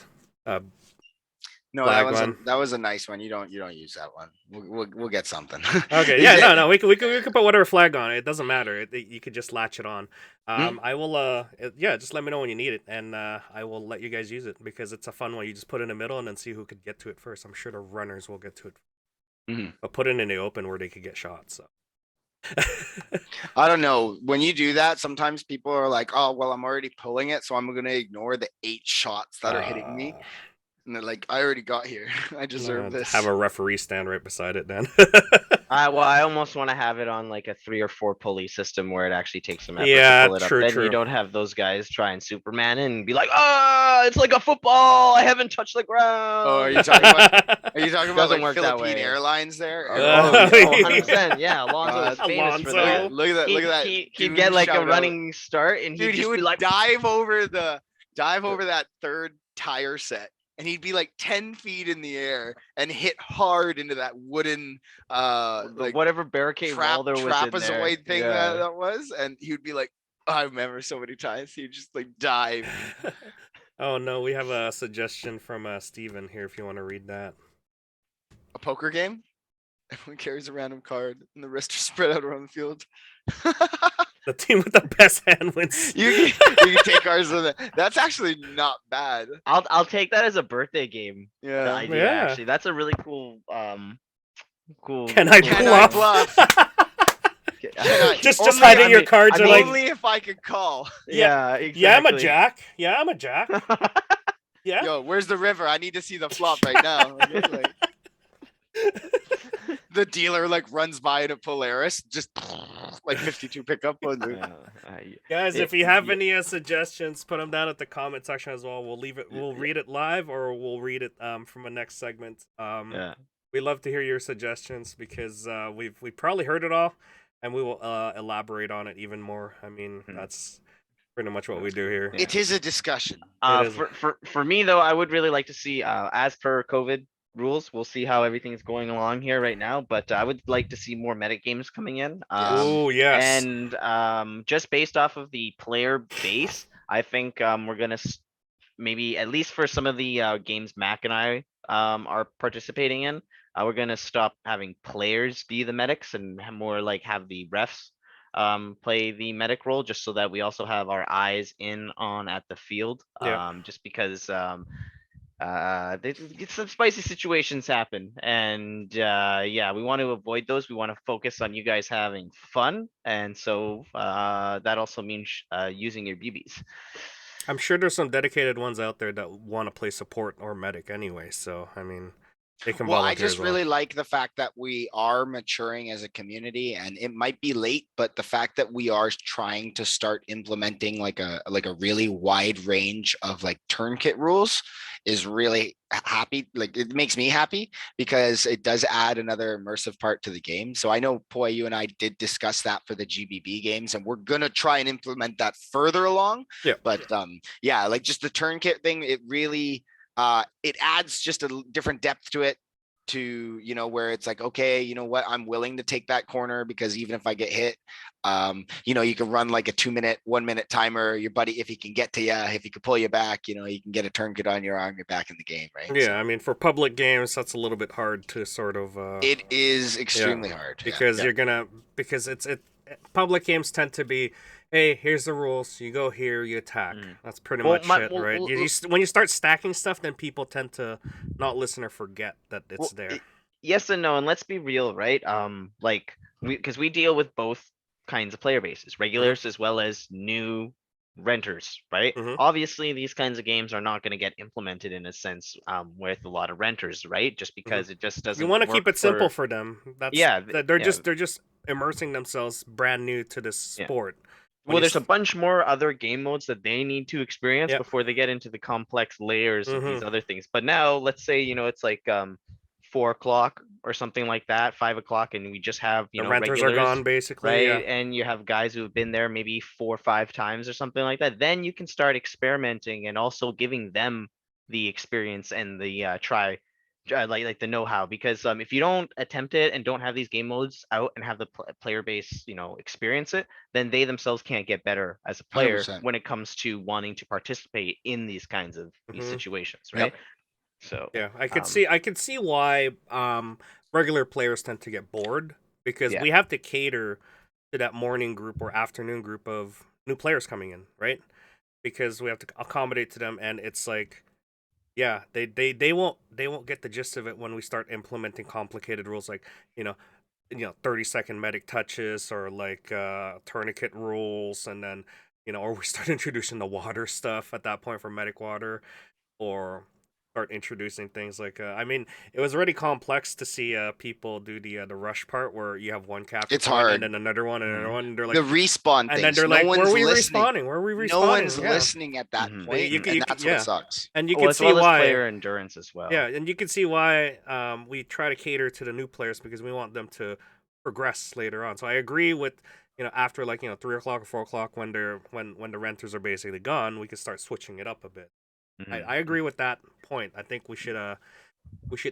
No,
flag one.
that was a nice one. You don't use that one. We'll get something.
Okay, yeah, no, we could put whatever flag on it. It doesn't matter. You could just latch it on. I will, yeah, just let me know when you need it, and I will let you guys use it because it's a fun one. You just put it in the middle and then see who could get to it first. I'm sure the runners will get to it, but put it in the open where they could get shot. So.
I don't know. When you do that, sometimes people are like, "Oh, well, I'm already pulling it, so I'm going to ignore the 8 shots that are hitting me." And they're like, "I already got here. I deserve this."
Have a referee stand right beside it then.
Well, I almost want to have it on like a 3 or 4 pulley system where it actually takes some effort
Yeah,
to pull it
true,
up. Then
true.
you don't have those guys try and Superman it and be like, it's like a football. I haven't touched the ground.
Oh, are you talking about
Doesn't
like
work that
Philippine
way.
Airlines there?
Oh,
100%. Yeah, Alonso's famous for that.
Look at that.
He'd
dude
get like a
shout out.
running start and
Dude,
he'd
he
just
would
be like,
dive over that third tire set, and he'd be like 10 feet in the air and hit hard into that wooden like
whatever barricade wall there was in there.
trapezoid thing
Yeah.
that was, and he would be like, I remember so many times he'd just like dive.
Oh no, we have a suggestion from Steven here if you want to read that.
A poker game. Everyone carries a random card, and the rest are spread out around the field.
The team with the best hand wins.
You can take cards with it. That's actually not bad.
I'll take that as a birthday game. The
Yeah.
idea,
Yeah.
actually, that's a really cool. Cool.
Can I
cool
I
bluff?
bluff?
just
Only-
hiding your cards
I
are
mean,
like,
Only if I could call.
Yeah, exactly.
yeah, I'm a jack. Yeah, I'm a jack. Yeah.
Yo, where's the river? I need to see the flop right now. Like, the dealer like runs by in a Polaris, just like 52 pickup.
Guys, if you have any suggestions, put them down at the comment section as well. We'll leave it. We'll read it live, or we'll read it from a next segment. We love to hear your suggestions because we've probably heard it all, and we will elaborate on it even more. I mean, that's pretty much what we do here.
It is a discussion.
For me though, I would really like to see, as per COVID rules, we'll see how everything's going along here right now, but I would like to see more medic games coming in.
Oh yes.
And just based off of the player base, I think we're gonna maybe, at least for some of the games Mac and I are participating in, we're gonna stop having players be the medics and more like have the refs play the medic role, just so that we also have our eyes in on at the field. Just because some spicy situations happen, and yeah, we want to avoid those. We want to focus on you guys having fun, and so that also means using your BBs.
I'm sure there's some dedicated ones out there that want to play support or medic anyway, so I mean, they can
Well, I
volunteer
just
as well.
really like the fact that we are maturing as a community, and it might be late, but the fact that we are trying to start implementing like a really wide range of like tourniquet rules is really happy. Like, it makes me happy because it does add another immersive part to the game. So I know, Poi, you and I did discuss that for the GBB games, and we're gonna try and implement that further along.
Yeah.
But yeah, like just the tourniquet thing, it really it adds just a different depth to it, to, you know, where it's like, okay, you know what, I'm willing to take that corner because even if I get hit, you know, you can run like a 1 minute timer. Your buddy, if he can get to you, if he can pull you back, you know, you can get a tourniquet on your arm, you're back in the game, right?
Yeah,
So
I mean, for public games, that's a little bit hard to sort of.
it is extremely hard
because
yeah.
you're gonna public games tend to be, hey, here's the rules, you go here, you attack. That's pretty much it, right? When you start stacking stuff, then people tend to not listen or forget that it's there.
Yes and no, and let's be real, right? Like, because we deal with both kinds of player bases, regulars as well as new renters, right? Obviously these kinds of games are not going to get implemented in a sense with a lot of renters, right? Just because it just doesn't.
You want to keep it simple for them. That's, they're just immersing themselves brand new to this sport.
Well, there's a bunch more other game modes that they need to experience before they get into the complex layers of these other things. But now, let's say, you know, it's like 4 o'clock or something like that, 5 o'clock, and we just have, you know,
renters
regulars,
are gone basically,
right? And you have guys who have been there maybe 4 or 5 times or something like that. Then you can start experimenting and also giving them the experience and the like the know-how, because if you don't attempt it and don't have these game modes out and have the player base, you know, experience it, then they themselves can't get better as a player
100%.
when it comes to wanting to participate in these kinds of these situations, right? So
Yeah, I could see why regular players tend to get bored because
Yeah.
we have to cater to that morning group or afternoon group of new players coming in, right? Because we have to accommodate to them, and it's like, yeah, they won't get the gist of it when we start implementing complicated rules like, you know, 30-second medic touches or like tourniquet rules, and then or we start introducing the water stuff at that point for medic water, or start introducing things like I mean, it was already complex to see people do the rush part where you have one capture
It's
point
hard.
and then another one and another one, and they're like,
The respawn
and then
things.
they're
No
like, where
one's
are we
listening.
respawning? Where are we respawning?
No one's
Yeah.
listening at that
Mhm.
point,
You
and
could-
that's
yeah.
what sucks.
And you
well,
can
as
see
well as
why.
player endurance as well.
Yeah, and you can see why we try to cater to the new players because we want them to progress later on. So I agree with after like 3 o'clock or 4 o'clock when the renters are basically gone, we can start switching it up a bit.
Mhm.
I agree with that point. I think we should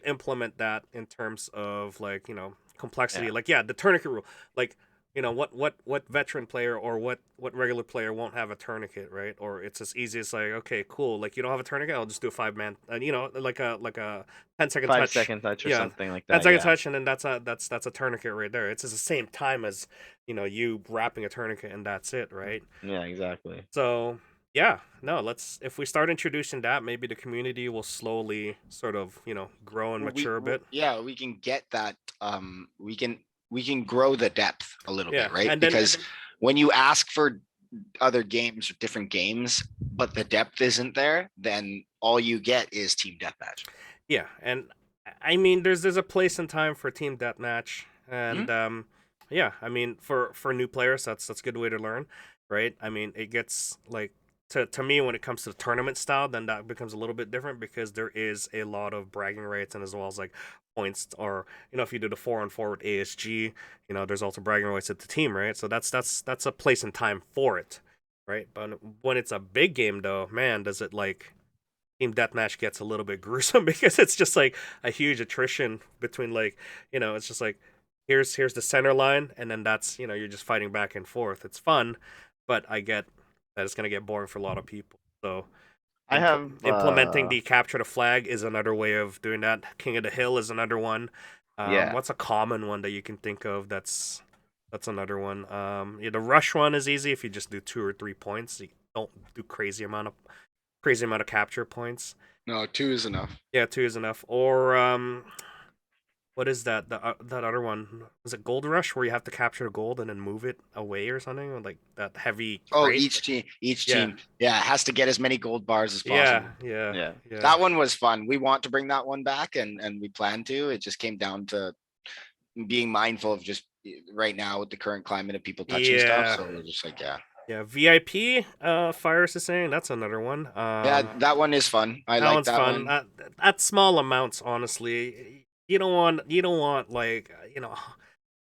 implement that in terms of like complexity.
Yeah.
Like the tourniquet rule. Like what veteran player or what regular player won't have a tourniquet, right? Or it's as easy as like, okay, cool. Like you don't have a tourniquet, I'll just do a 5-man, and like a 10-second touch.
5-second touch or
Yeah,
something like
10-second
that.
touch, and then that's a tourniquet right there. It's just the same time as you wrapping a tourniquet, and that's it, right?
Yeah, exactly.
So yeah, no, if we start introducing that, maybe the community will slowly sort of grow and
Well,
mature a bit.
Yeah, we can get that. We can grow the depth a little
Yeah,
bit, right?
and then
Because when you ask for other games or different games, but the depth isn't there, then all you get is team deathmatch.
yeah, and I mean, there's a place and time for team deathmatch, and yeah, I mean, for new players, that's a good way to learn, right? I mean, it gets like to me when it comes to the tournament style, then that becomes a little bit different because there is a lot of bragging rights and as well as like points, or if you do the 4-on-4 with ASG, there's also bragging rights at the team, right? So that's a place and time for it, right? But when it's a big game, though, man, does it like team deathmatch gets a little bit gruesome because it's just like a huge attrition between like it's just like here's the center line, and then that's you're just fighting back and forth. It's fun, but I get that it's gonna get boring for a lot of people. So
I have
implementing the capture the flag is another way of doing that. King of the Hill is another one.
Yeah.
What's a common one that you can think of? That's another one. Yeah, the rush one is easy if you just do 2 or 3 points. You don't do crazy amount of capture points.
No, 2 is enough.
Yeah, 2 is enough. Or what is that? That other one, was it Gold Rush, where you have to capture gold and then move it away or something, or like that heavy.
Oh,
crate?
each team,
Yeah.
yeah, has to get as many gold bars as possible.
Yeah.
That one was fun. We want to bring that one back, and we plan to. It just came down to being mindful of just right now with the current climate of people touching stuff. So we're just like,
Yeah, VIP. Fires is saying that's another one.
yeah, that one is fun. I
that
like
one's
that
fun.
one.
At small amounts, honestly, you don't want like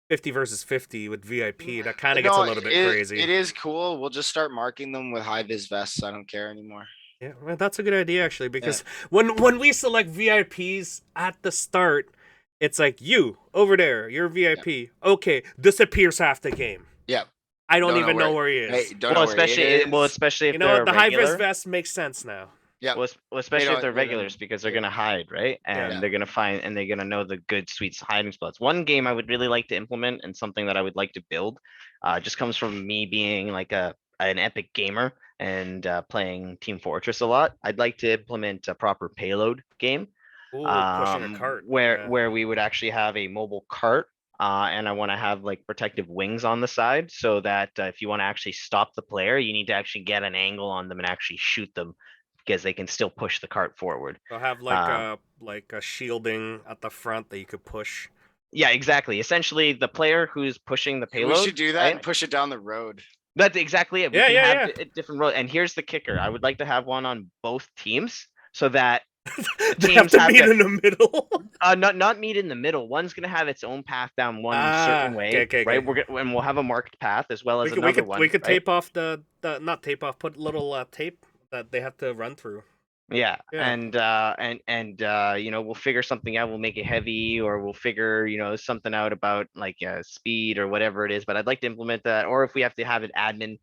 50 versus 50 with VIP. That kind of gets a little bit crazy.
It is cool. We'll just start marking them with high vis vests. I don't care anymore.
Yeah, well, that's a good idea actually, because when we select VIPs at the start, it's like, you over there, you're VIP. Okay, disappears half the game.
Yeah.
I don't even know where he is.
Hey, don't know where he is.
especially if
know
they're
what, the high vis
regular.
vest makes sense now.
Yeah.
Well, especially if they're
don't-
regulars, because they're gonna hide, right? And
Yeah.
they're gonna find, and they're gonna know the good, sweet hiding spots. One game I would really like to implement, and something that I would like to build, just comes from me being like an epic gamer and playing Team Fortress a lot. I'd like to implement a proper payload game,
Ooh, pushing a cart.
where we would actually have a mobile cart. And I want to have like protective wings on the side, so that if you want to actually stop the player, you need to actually get an angle on them and actually shoot them, because they can still push the cart forward.
They'll have like a shielding at the front that you could push.
Yeah, exactly. Essentially, the player who's pushing the payload.
We should do that
right?
and push it down the road.
That's exactly it. We
Yeah,
can
yeah,
have a different road. And here's the kicker: I would like to have one on both teams, so that
They have
teams
to
have
meet
to-
in the middle.
not meet in the middle. One's gonna have its own path down one certain way,
okay.
right? And we'll have a marked path as well as
we
another
could
one.
we could
right?
tape off the not tape off, put little tape that they have to run through.
Yeah,
Yeah.
and we'll figure something out. We'll make it heavy, or we'll figure something out about like speed or whatever it is. But I'd like to implement that, or if we have to have it admin,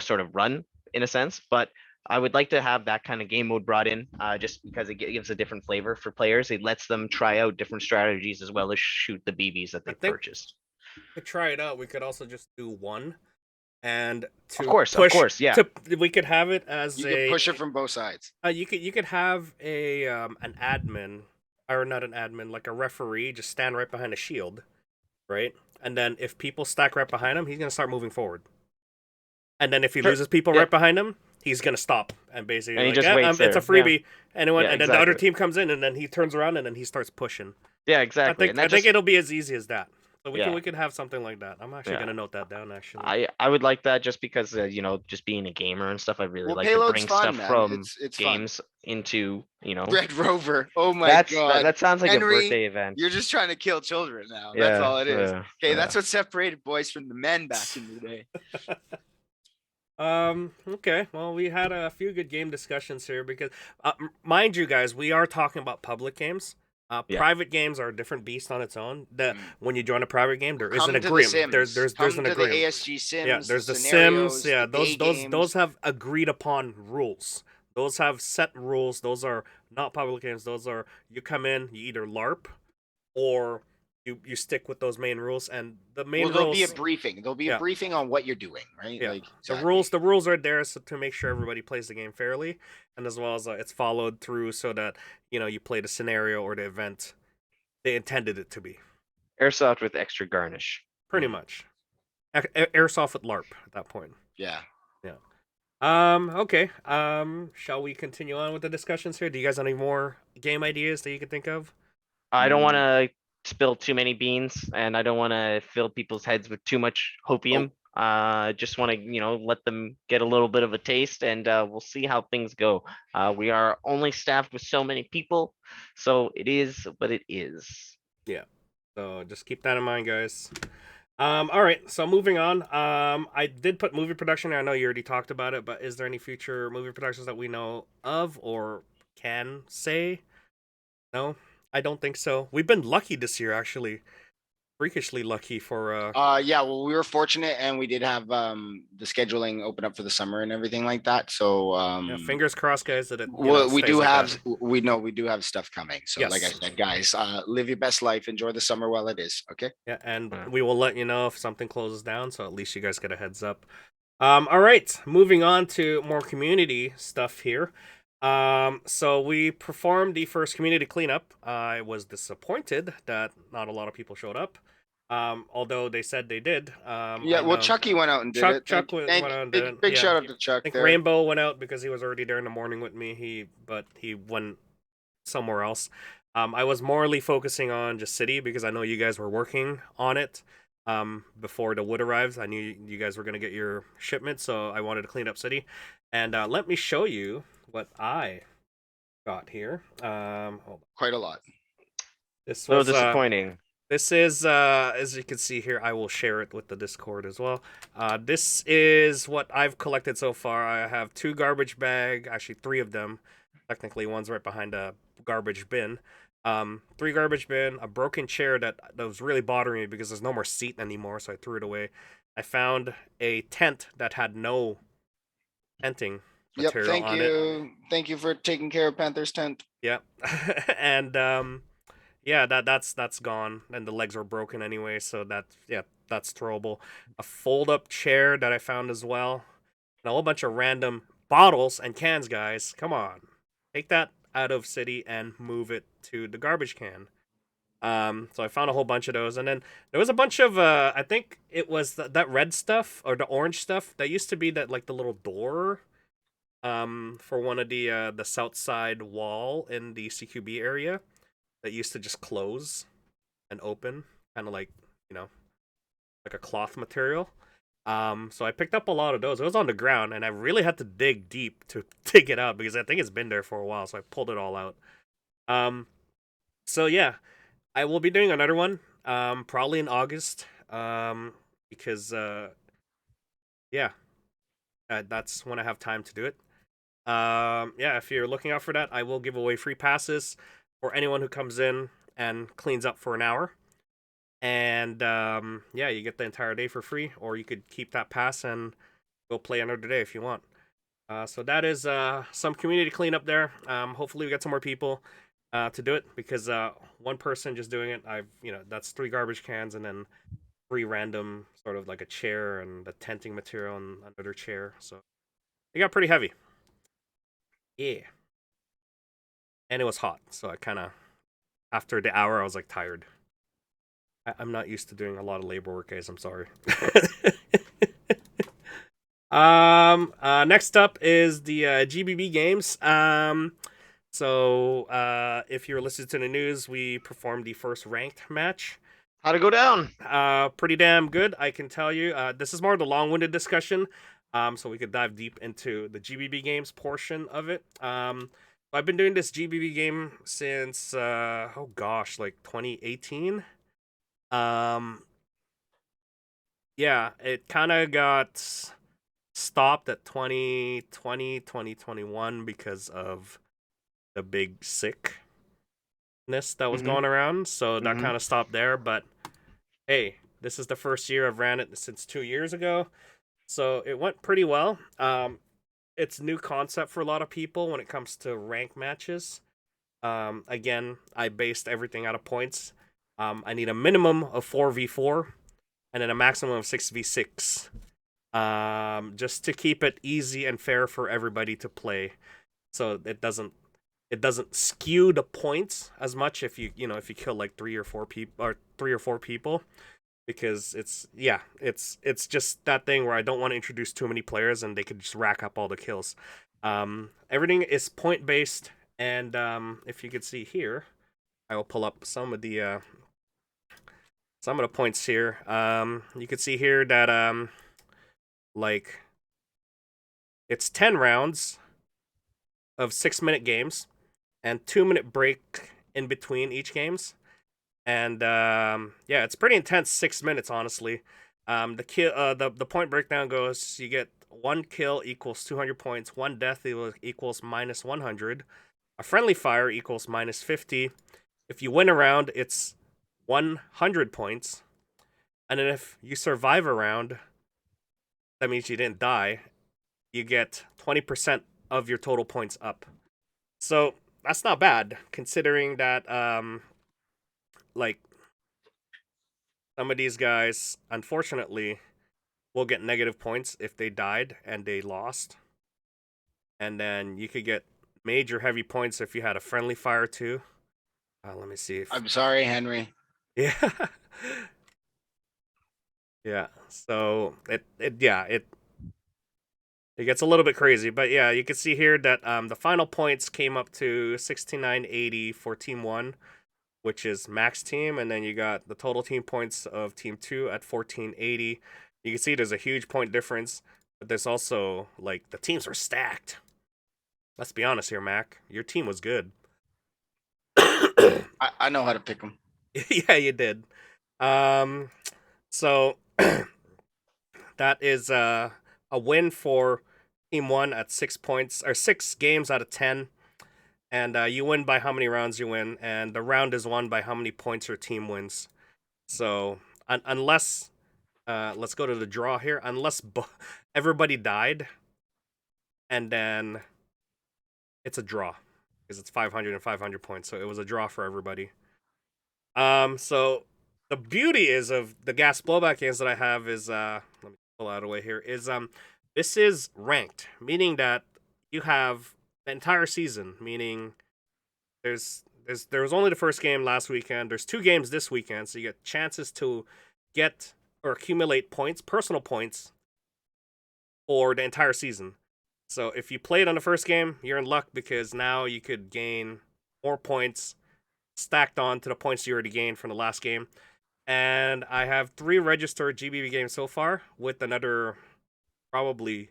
sort of run in a sense. But I would like to have that kind of game mode brought in, just because it gives a different flavor for players. It lets them try out different strategies as well as shoot the BBs that
I
they've
think
purchased.
to try it out, we could also just do one, and
Of
to
course, yeah.
we could have it as
You can push it from both sides.
you could have a an admin, or not an admin, like a referee, just stand right behind a shield, right? And then if people stack right behind him, he's gonna start moving forward. And then if he
Sure.
loses people
Yeah.
right behind him, he's gonna stop and basically
And he
like,
just
"Yeah,
waits
it's a
there. Yeah.
freebie." Anyone,
Yeah,
and then the other
exactly.
team comes in, and then he turns around, and then he starts pushing.
Yeah, exactly. And
I
that
think
just,
it'll be as easy as that. So
Yeah.
we could have something like that. I'm actually
Yeah.
gonna note that down. Actually,
I would like that just because, just being a gamer and stuff, I really
Well,
like to
Payload's
bring
fun,
stuff
man.
from
It's fun.
games into,
Red Rover. Oh my
that
god.
sounds like
Henry,
a birthday event.
You're just trying to kill children now.
Yeah,
That's all it is.
yeah,
Okay,
yeah.
that's what separated boys from the men back in the day.
Okay. Well, we had a few good game discussions here because, mind you, guys, we are talking about public games.
Yeah.
Private games are a different beast on its own. That
Mm.
when you join a private game, there is
Come
an
to the
agreement.
Sims.
There's
Come
an
to
agreement.
the ASG Sims.
Yeah, there's the
scenarios,
Sims. Yeah,
the day
those
games.
have agreed upon rules. Those have set rules. Those are not public games. Those are, you come in, you either LARP, or you stick with those main rules. And the main
Well, there'll
rules,
be a briefing. There'll be
Yeah.
a briefing on what you're doing, right?
Yeah.
Like
the
exactly.
rules are there so to make sure everybody plays the game fairly, and as well as it's followed through so that you play the scenario or the event they intended it to be.
Airsoft with extra garnish.
Pretty much. Airsoft with LARP at that point.
Yeah.
Okay. Shall we continue on with the discussions here? Do you guys have any more game ideas that you can think of?
I don't
Mm.
want to spill too many beans, and I don't want to fill people's heads with too much hopium. Just want to, let them get a little bit of a taste, and we'll see how things go. We are only staffed with so many people, so it is what it is.
So just keep that in mind, guys. All right, so moving on. I did put movie production. I know you already talked about it, but is there any future movie productions that we know of or can say? No, I don't think so. We've been lucky this year, actually. Freakishly lucky for
Yeah, well, we were fortunate and we did have the scheduling open up for the summer and everything like that. So
yeah, fingers crossed, guys, that it
well, we
stays
do
like
have
that.
we know we do have stuff coming. So like I
Yes.
said, guys, live your best life, enjoy the summer while it is. Okay.
Yeah, and
Yeah.
we will let you know if something closes down, so at least you guys get a heads up. All right, moving on to more community stuff here. So we performed the first community cleanup. I was disappointed that not a lot of people showed up. Although they said they did.
Yeah,
I
well,
know
Chucky went out and did
Chuck-
it.
Chuck went out and did it,
Big
yeah.
shout out to Chuck.
I think
there.
Rainbow went out because he was already there in the morning with me. But he went somewhere else. I was morally focusing on just City because I know you guys were working on it. Before the wood arrives, I knew you guys were gonna get your shipment, so I wanted to clean up City. And let me show you what I got here. Hold on.
Quite a lot.
This
So
was
disappointing.
this is as you can see here. I will share it with the Discord as well. This is what I've collected so far. I have 2 garbage bag, actually 3 of them. Technically, one's right behind a garbage bin. 3 garbage bin, a broken chair that was really bothering me because there's no more seat anymore, so I threw it away. I found a tent that had no tenting
Yep.
material
Thank
on it.
you. Thank you for taking care of Panther's tent.
Yep. And yeah, that's gone. And the legs were broken anyway, so that's throwable. A fold-up chair that I found as well. And a whole bunch of random bottles and cans, guys. Come on. Take that out of City and move it to the garbage can. So I found a whole bunch of those, and then there was a bunch of I think it was that red stuff or the orange stuff that used to be that like the little door for one of the south side wall in the CQB area that used to just close and open, kind of like like a cloth material. So I picked up a lot of those. It was on the ground, and I really had to dig deep to dig it out because I think it's been there for a while. So I pulled it all out. So yeah, I will be doing another one. Probably in August. Because yeah, that's when I have time to do it. Yeah, if you're looking out for that, I will give away free passes for anyone who comes in and cleans up for an hour. And yeah, you get the entire day for free, or you could keep that pass and go play another day if you want. So that is some community cleanup there. Hopefully we get some more people to do it, because one person just doing it, that's 3 garbage cans and then 3 random, sort of like a chair and the tenting material and another chair. So it got pretty heavy. Yeah. And it was hot, so I kind of, after the hour, I was like tired. I'm not used to doing a lot of labor work, guys. I'm sorry. Next up is the GBB games. If you're listening to the news, we performed the first ranked match.
How'd it go down?
Pretty damn good, I can tell you. This is more of the long-winded discussion, so we could dive deep into the GBB games portion of it. I've been doing this GBB game since, like 2018. Yeah, it kind of got stopped at 2020, 2021 because of the big sickness that was going around. So that kind of stopped there. But hey, this is the first year I've ran it since 2 years ago. So it went pretty well. It's new concept for a lot of people when it comes to rank matches. Again, I based everything out of points. I need a minimum of 4v4 and then a maximum of 6v6. Just to keep it easy and fair for everybody to play. So it doesn't skew the points as much if you kill like 3 or 4 people, because it's just that thing where I don't want to introduce too many players and they could just rack up all the kills. Everything is point based, and if you could see here, I will pull up some of the points here. You can see here that like it's 10 rounds of 6-minute games and 2-minute break in between each games. And it's pretty intense 6 minutes, honestly. The point breakdown goes: you get 1 kill equals 200 points, 1 death equals minus 100, a friendly fire equals minus 50. If you win a round, it's 100 points, and then if you survive a round, that means you didn't die, you get 20% of your total points up. So that's not bad, considering that like some of these guys, unfortunately, will get negative points if they died and they lost. And then you could get major heavy points if you had a friendly fire too. Let me see.
I'm sorry, Henry.
Yeah. Yeah. So it gets a little bit crazy, but yeah, you can see here that the final points came up to 6980 for Team 1, which is max team, and then you got the total team points of Team 2 at 1480. You can see there's a huge point difference, but there's also, like, the teams were stacked. Let's be honest here, Mac. Your team was good.
I know how to pick them.
Yeah, you did. So that is a win for Team 1 at 6 points, or 6 games out of 10. And you win by how many rounds you win, and the round is won by how many points your team wins. So unless, let's go to the draw here. Unless everybody died, and then it's a draw, because it's 500 and 500 points. So it was a draw for everybody. So the beauty is of the gas blowback games that I have is let me pull out of the way here, is this is ranked, meaning that you have the entire season, meaning there was only the first game last weekend. There's 2 games this weekend, so you get chances to get or accumulate points, personal points, for the entire season. So if you played on the first game, you're in luck, because now you could gain more points stacked on to the points you already gained from the last game. And I have 3 registered GBB games so far, with another probably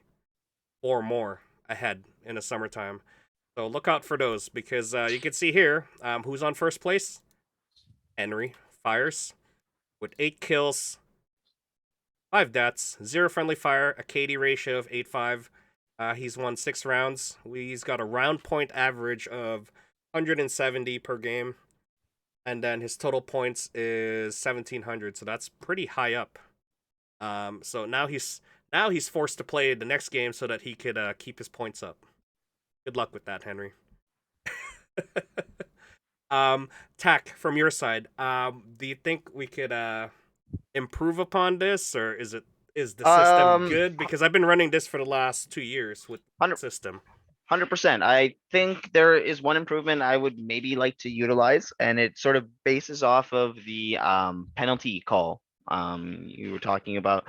4 more ahead in the summertime. So look out for those, because you can see here who's on first place. Henry Fires with 8 kills, 5 deaths, 0 friendly fire, a KD ratio of 8.5. He's won 6 rounds. He's got a round point average of 170 per game. And then his total points is 1,700, so that's pretty high up. So now Now he's forced to play the next game so that he could keep his points up. Good luck with that, Henry. Tack, from your side, do you think we could improve upon this, or is the system good? Because I've been running this for the last 2 years with the system.
100%. I think there is one improvement I would maybe like to utilize, and it sort of bases off of the penalty call you were talking about.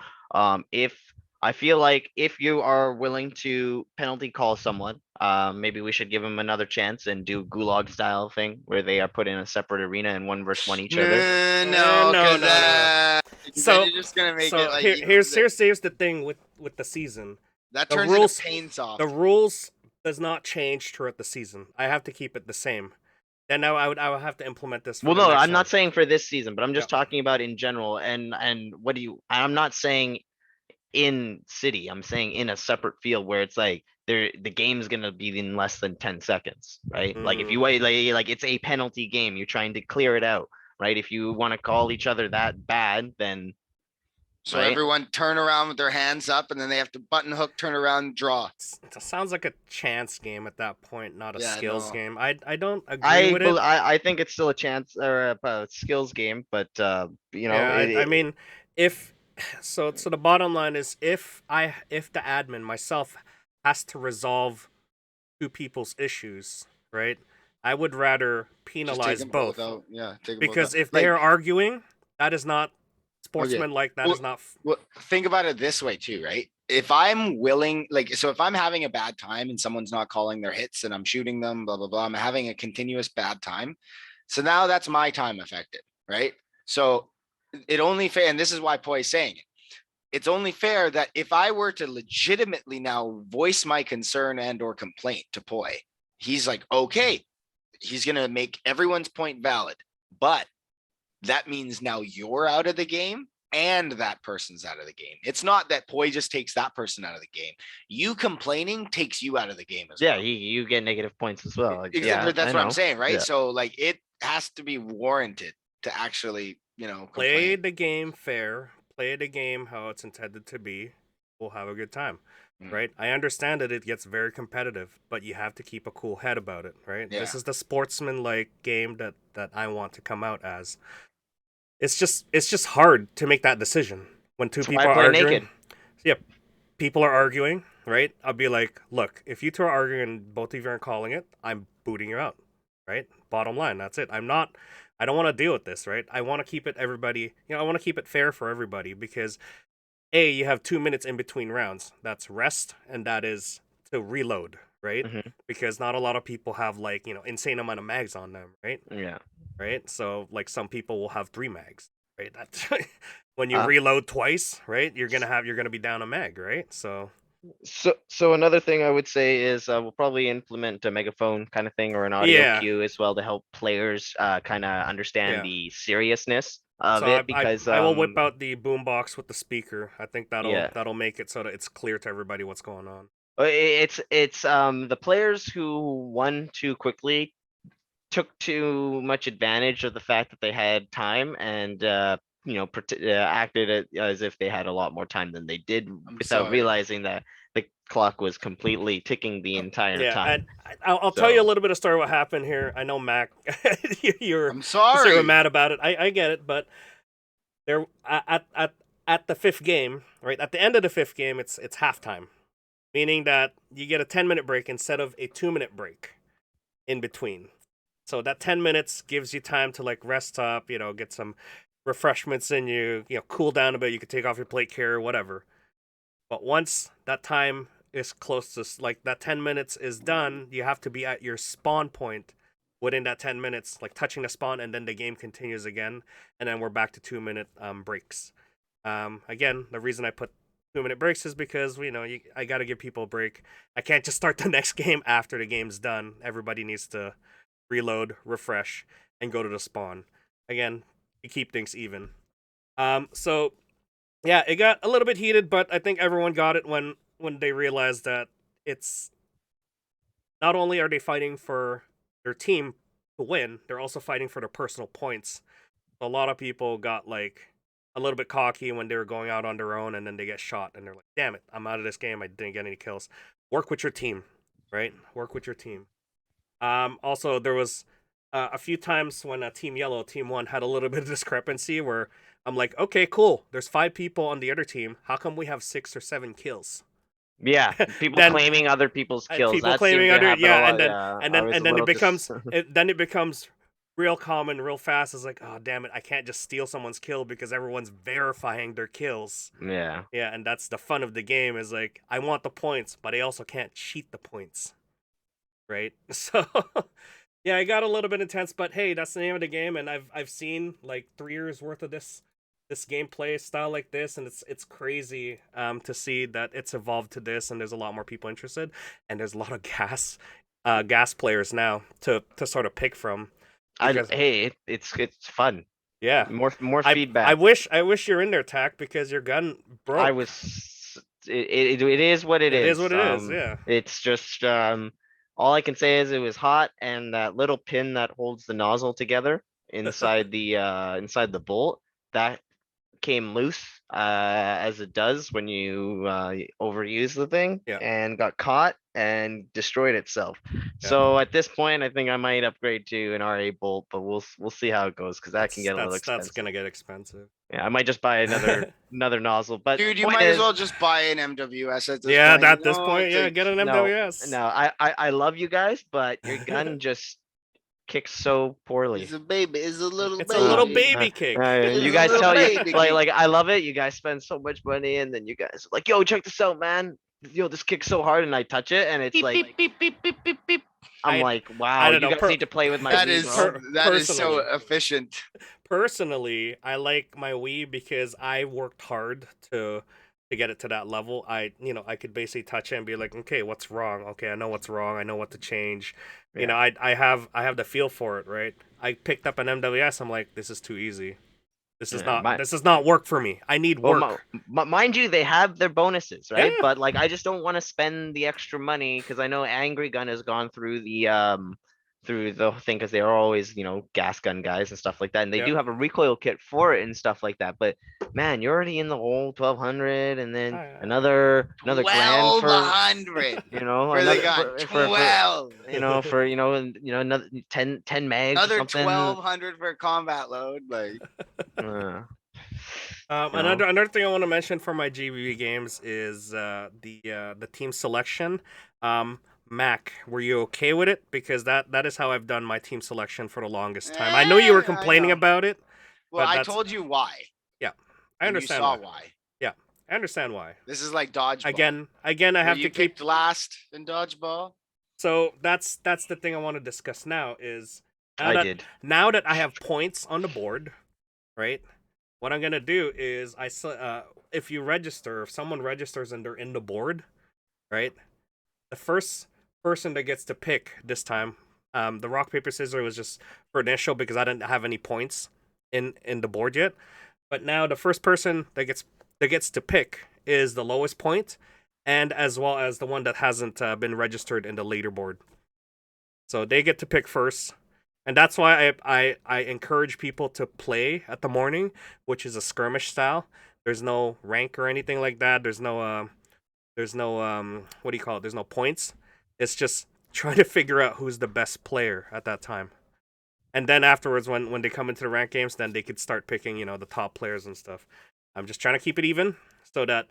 If I feel like if you are willing to penalty call someone, maybe we should give them another chance and do gulag style thing where they are put in a separate arena and 1v1 each other.
No,
no.
then
So
you're just gonna make
so
it like
here's the thing with the season.
that
the
turns
rules-
into pain soft.
The rules does not change throughout the season. I have to keep it the same. Then now I would have to implement this. For
Well,
the
no,
next
I'm not
one.
saying for this season, but I'm just
Yeah.
talking about in general. And what do you? I'm not saying in city. I'm saying in a separate field where it's like the game's gonna be in less than 10 seconds, right? Like if you wait, like it's a penalty game, you're trying to clear it out, right? If you want to call each other that bad, then
So
right?
everyone turn around with their hands up, and then they have to button hook, turn around, draw.
It sounds like a chance game at that point, not a
Yeah,
skills
no.
game. I don't agree with it.
I think it's still a chance or a skills game, but you know,
Yeah, I mean, if so the bottom line is if the admin myself has to resolve two people's issues, right? I would rather
Just take
penalize
them
both
out. Yeah, take them both
because
out.
if they are arguing, that is not sportsmanlike. That
Well,
is not.
Well, think about it this way too, right? If I'm willing, like, so if I'm having a bad time and someone's not calling their hits and I'm shooting them, blah, blah, blah, I'm having a continuous bad time. So now that's my time affected, right? So it only fair, and this is why Poi is saying it. It's only fair that if I were to legitimately now voice my concern and or complaint to Poi, he's like, okay, he's going to make everyone's point valid, but that means now you're out of the game and that person's out of the game. It's not that Poi just takes that person out of the game. You complaining takes you out of the game as
yeah,
well.
you get negative points as well.
Exactly,
Yeah,
that's
I
what I'm
know.
saying, right?
Yeah.
So like it has to be warranted to actually,
Play
complain.
the game fair. Play the game how it's intended to be. We'll have a good time, right? I understand that it gets very competitive, but you have to keep a cool head about it, right?
Yeah.
This is the sportsman-like game that I want to come out as. It's just hard to make that decision when two
That's
people
why I
are
play
arguing.
naked.
Yeah, people are arguing, right? I'll be like, look, if you two are arguing and both of you aren't calling it, I'm booting you out, right? Bottom line, that's it. I don't want to deal with this, right? I want to keep it I want to keep it fair for everybody because you have 2 minutes in between rounds. That's rest and that is to reload, right?
Mhm.
Because not a lot of people have insane amount of mags on them, right?
Yeah.
Right? So like some people will have 3 mags, right? That's when you
Uh,
reload twice, right? You're gonna be down a mag, right? So
So another thing I would say is we'll probably implement a megaphone kind of thing or an audio
Yeah.
cue as well to help players kind of understand
Yeah.
the seriousness of
so
it because
I will whip out the boombox with the speaker. I think
Yeah.
that'll make it so that it's clear to everybody what's going on.
It's the players who won too quickly took too much advantage of the fact that they had time and acted as if they had a lot more time than they did without
sorry.
realizing that the clock was completely ticking the entire
Yeah,
time.
and I'll tell you a
So-
little bit of story what happened here. I know Mac, you're
I'm
sort
sorry.
of mad about it. I get it, but there at the fifth game, right at the end of the fifth game, it's halftime, meaning that you get a 10-minute break instead of a 2-minute break in between. So that 10 minutes gives you time to like rest up, get some refreshments in you, cool down a bit. You could take off your plate carrier, whatever. But once that time is close to like that 10 minutes is done, you have to be at your spawn point within that 10 minutes, like touching the spawn, and then the game continues again, and then we're back to 2-minute breaks. Again, the reason I put 2-minute breaks is because I got to give people a break. I can't just start the next game after the game's done. Everybody needs to reload, refresh, and go to the spawn. Again, to keep things even. So yeah, it got a little bit heated, but I think everyone got it when they realized that it's not only are they fighting for their team to win, they're also fighting for their personal points. A lot of people got like a little bit cocky when they were going out on their own, and then they get shot, and they're like, "Damn it, I'm out of this game. I didn't get any kills." Work with your team, right? Work with your team. Also, there was a few times when Team Yellow, Team One had a little bit of discrepancy where I'm like, "Okay, cool. There's 5 people on the other team. How come we have 6 or 7 kills?"
Yeah, people
Then
claiming other people's kills.
people
That
claiming
seemed to
other,
happen a
yeah,
lot.
and then
Yeah,
and
I
then
was
and
a
then
little
then it becomes real common real fast. It's like, oh damn it, I can't just steal someone's kill because everyone's verifying their kills.
Yeah.
Yeah, and that's the fun of the game, is like, I want the points, but I also can't cheat the points, right? So yeah, I got a little bit intense, but hey, that's the name of the game, and I've seen like 3 years worth of this gameplay style like this, and it's crazy to see that it's evolved to this, and there's a lot more people interested, and there's a lot of gas players now to sort of pick from. Because
Hey, it's fun.
yeah,
More
I
feedback.
wish you're in there, Tack, because your gun broke.
I was. It is what it
It
is.
is what it is. Yeah.
It's just all I can say is it was hot, and that little pin that holds the nozzle together inside the bolt, that came loose, as it does when you overuse the thing,
Yeah.
and got caught and destroyed itself.
Yeah.
So at this point, I think I might upgrade to an RA bolt, but we'll see how it goes, because that can get a little expensive.
That's gonna get expensive.
Yeah, I might just buy another nozzle. But
Dude, you
point
might as
is-
well just buy an MWS at this
Yeah,
point.
at
you
this
know?
point,
It's
yeah,
like-
get an
No,
MWS.
No, I love you guys, but your gun just kicks so poorly.
It's a baby. It's a little
It's
baby.
a little baby kick.
You
It's
guys
a little
tell you
baby
like I love it. You guys spend so much money, and then you guys are like, yo, check this out, man. Yo, this kicks so hard, and I touch it, and it's like
beep, beep, beep, beep, beep.
I'm
I-
like,
I
wow,
don't
you
know,
guys need to play with my
That
Wii,
is
bro.
that is so
personally.
efficient.
Personally, I like my Wii because I worked hard to get it to that level. I could basically touch it and be like, okay, what's wrong? Okay, I know what's wrong. I know what to change. You know, I have the feel for it, right? I picked up an MWS. I'm like, this is too easy. This is this does not work for me. I need
Well,
work.
mind you, they have their bonuses, right?
Yeah.
But like, I just don't want to spend the extra money, because I know Angry Gun has gone through the thing, because they are always, gas gun guys and stuff like that, and they
Yeah.
do have a recoil kit for it and stuff like that. But man, you're already in the whole 1200, and then another grand for
1,200.
for
For the gun. 12.
another 10 mags or
Another
something.
1,200 for a combat load. Like,
Uh,
Another thing I want to mention for my GBB games is the team selection. Mac, were you okay with it? Because that is how I've done my team selection for the longest time. I know you were
I
complaining
know.
about it.
well,
But
I
that's-
told you why.
I
and
understand
You saw
why.
why.
I understand why.
This is like dodgeball.
Again, I
Were
have
you
to keep.
picked last in dodgeball.
So that's the thing I want to discuss now is
I did.
now that I have points on the board, right? What I'm gonna do is if someone registers and they're in the board, right? The first person that gets to pick this time, the rock paper scissors was just for initial because I didn't have any points in the board yet. But now the first person that gets to pick is the lowest point, and as well as the one that hasn't been registered in the leaderboard. So they get to pick first. And that's why I encourage people to play at the morning, which is a skirmish style. There's no rank or anything like that. There's no what do you call it? There's no points. It's just trying to figure out who's the best player at that time. And then afterwards, when they come into the rank games, then they could start picking, the top players and stuff. I'm just trying to keep it even so that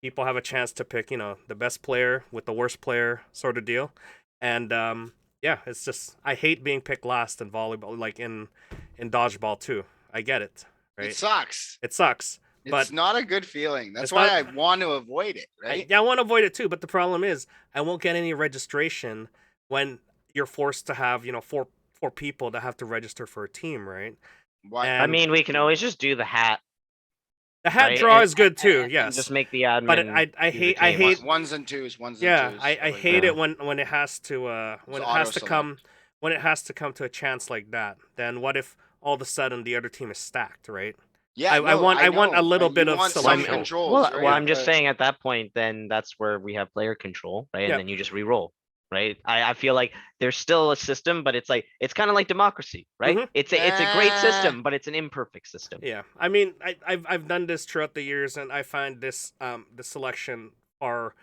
people have a chance to pick, the best player with the worst player sort of deal. And yeah, it's just I hate being picked last in volleyball, like in dodgeball too. I get it, right?
It sucks.
It sucks.
It's
But
not a good feeling. That's
it's
why
not-
I want to avoid it, right?
I want to avoid it too. But the problem is I won't get any registration when you're forced to have, four people that have to register for a team, right?
Why?
And-
I mean, we can always just do the hat.
The hat
Right,
draw
and-
is good too,
and
yes.
just make the admin.
But I
do the
hate
tables.
Ones and twos.
Yeah,
and twos.
I
like
hate
that.
it when it has to when it
It's
has to come
auto-select.
when it has to come to a chance like that. Then what if all of a sudden the other team is stacked, right?
Yeah,
I want a
know,
little
but
bit
you
of
want some
selection.
controls,
Well,
right?
I'm just
But-
saying at that point, then that's where we have player control, right?
Yeah.
And then you just re-roll. right? I feel like there's still a system, but it's like it's kind of like democracy, right?
Mhm.
It's a great
Eh,
system, but it's an imperfect system.
Yeah, I mean, I've done this throughout the years, and I find this the selection are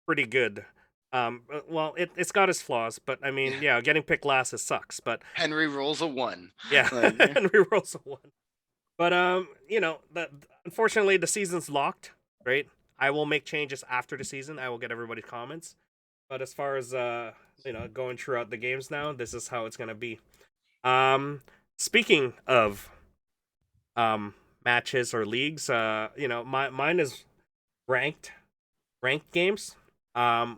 pretty good. Well, it's got its flaws, but I mean, yeah, getting picked last it sucks. But
Henry rolls a 1.
yeah,
Like,
and we rolls a one. But you know, unfortunately the season's locked. Right, I will make changes after the season. I will get everybody's comments. But as far as you know, going throughout the games now, this is how it's gonna be. Um, speaking of matches or leagues. You know, mine is ranked games.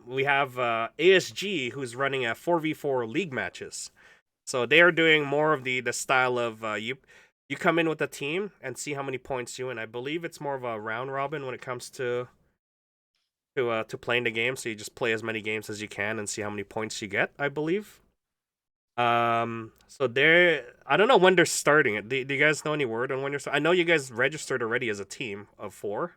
We have ASG who's running a 4v4 league matches. So they are doing more of the style of you come in with a team and see how many points you win. I believe it's more of a round robin when it comes to playing the game. So you just play as many games as you can and see how many points you get. I believe. So they're I don't know when they're starting it. Do you guys know any word on when you're? I know you guys registered already as a team of 4.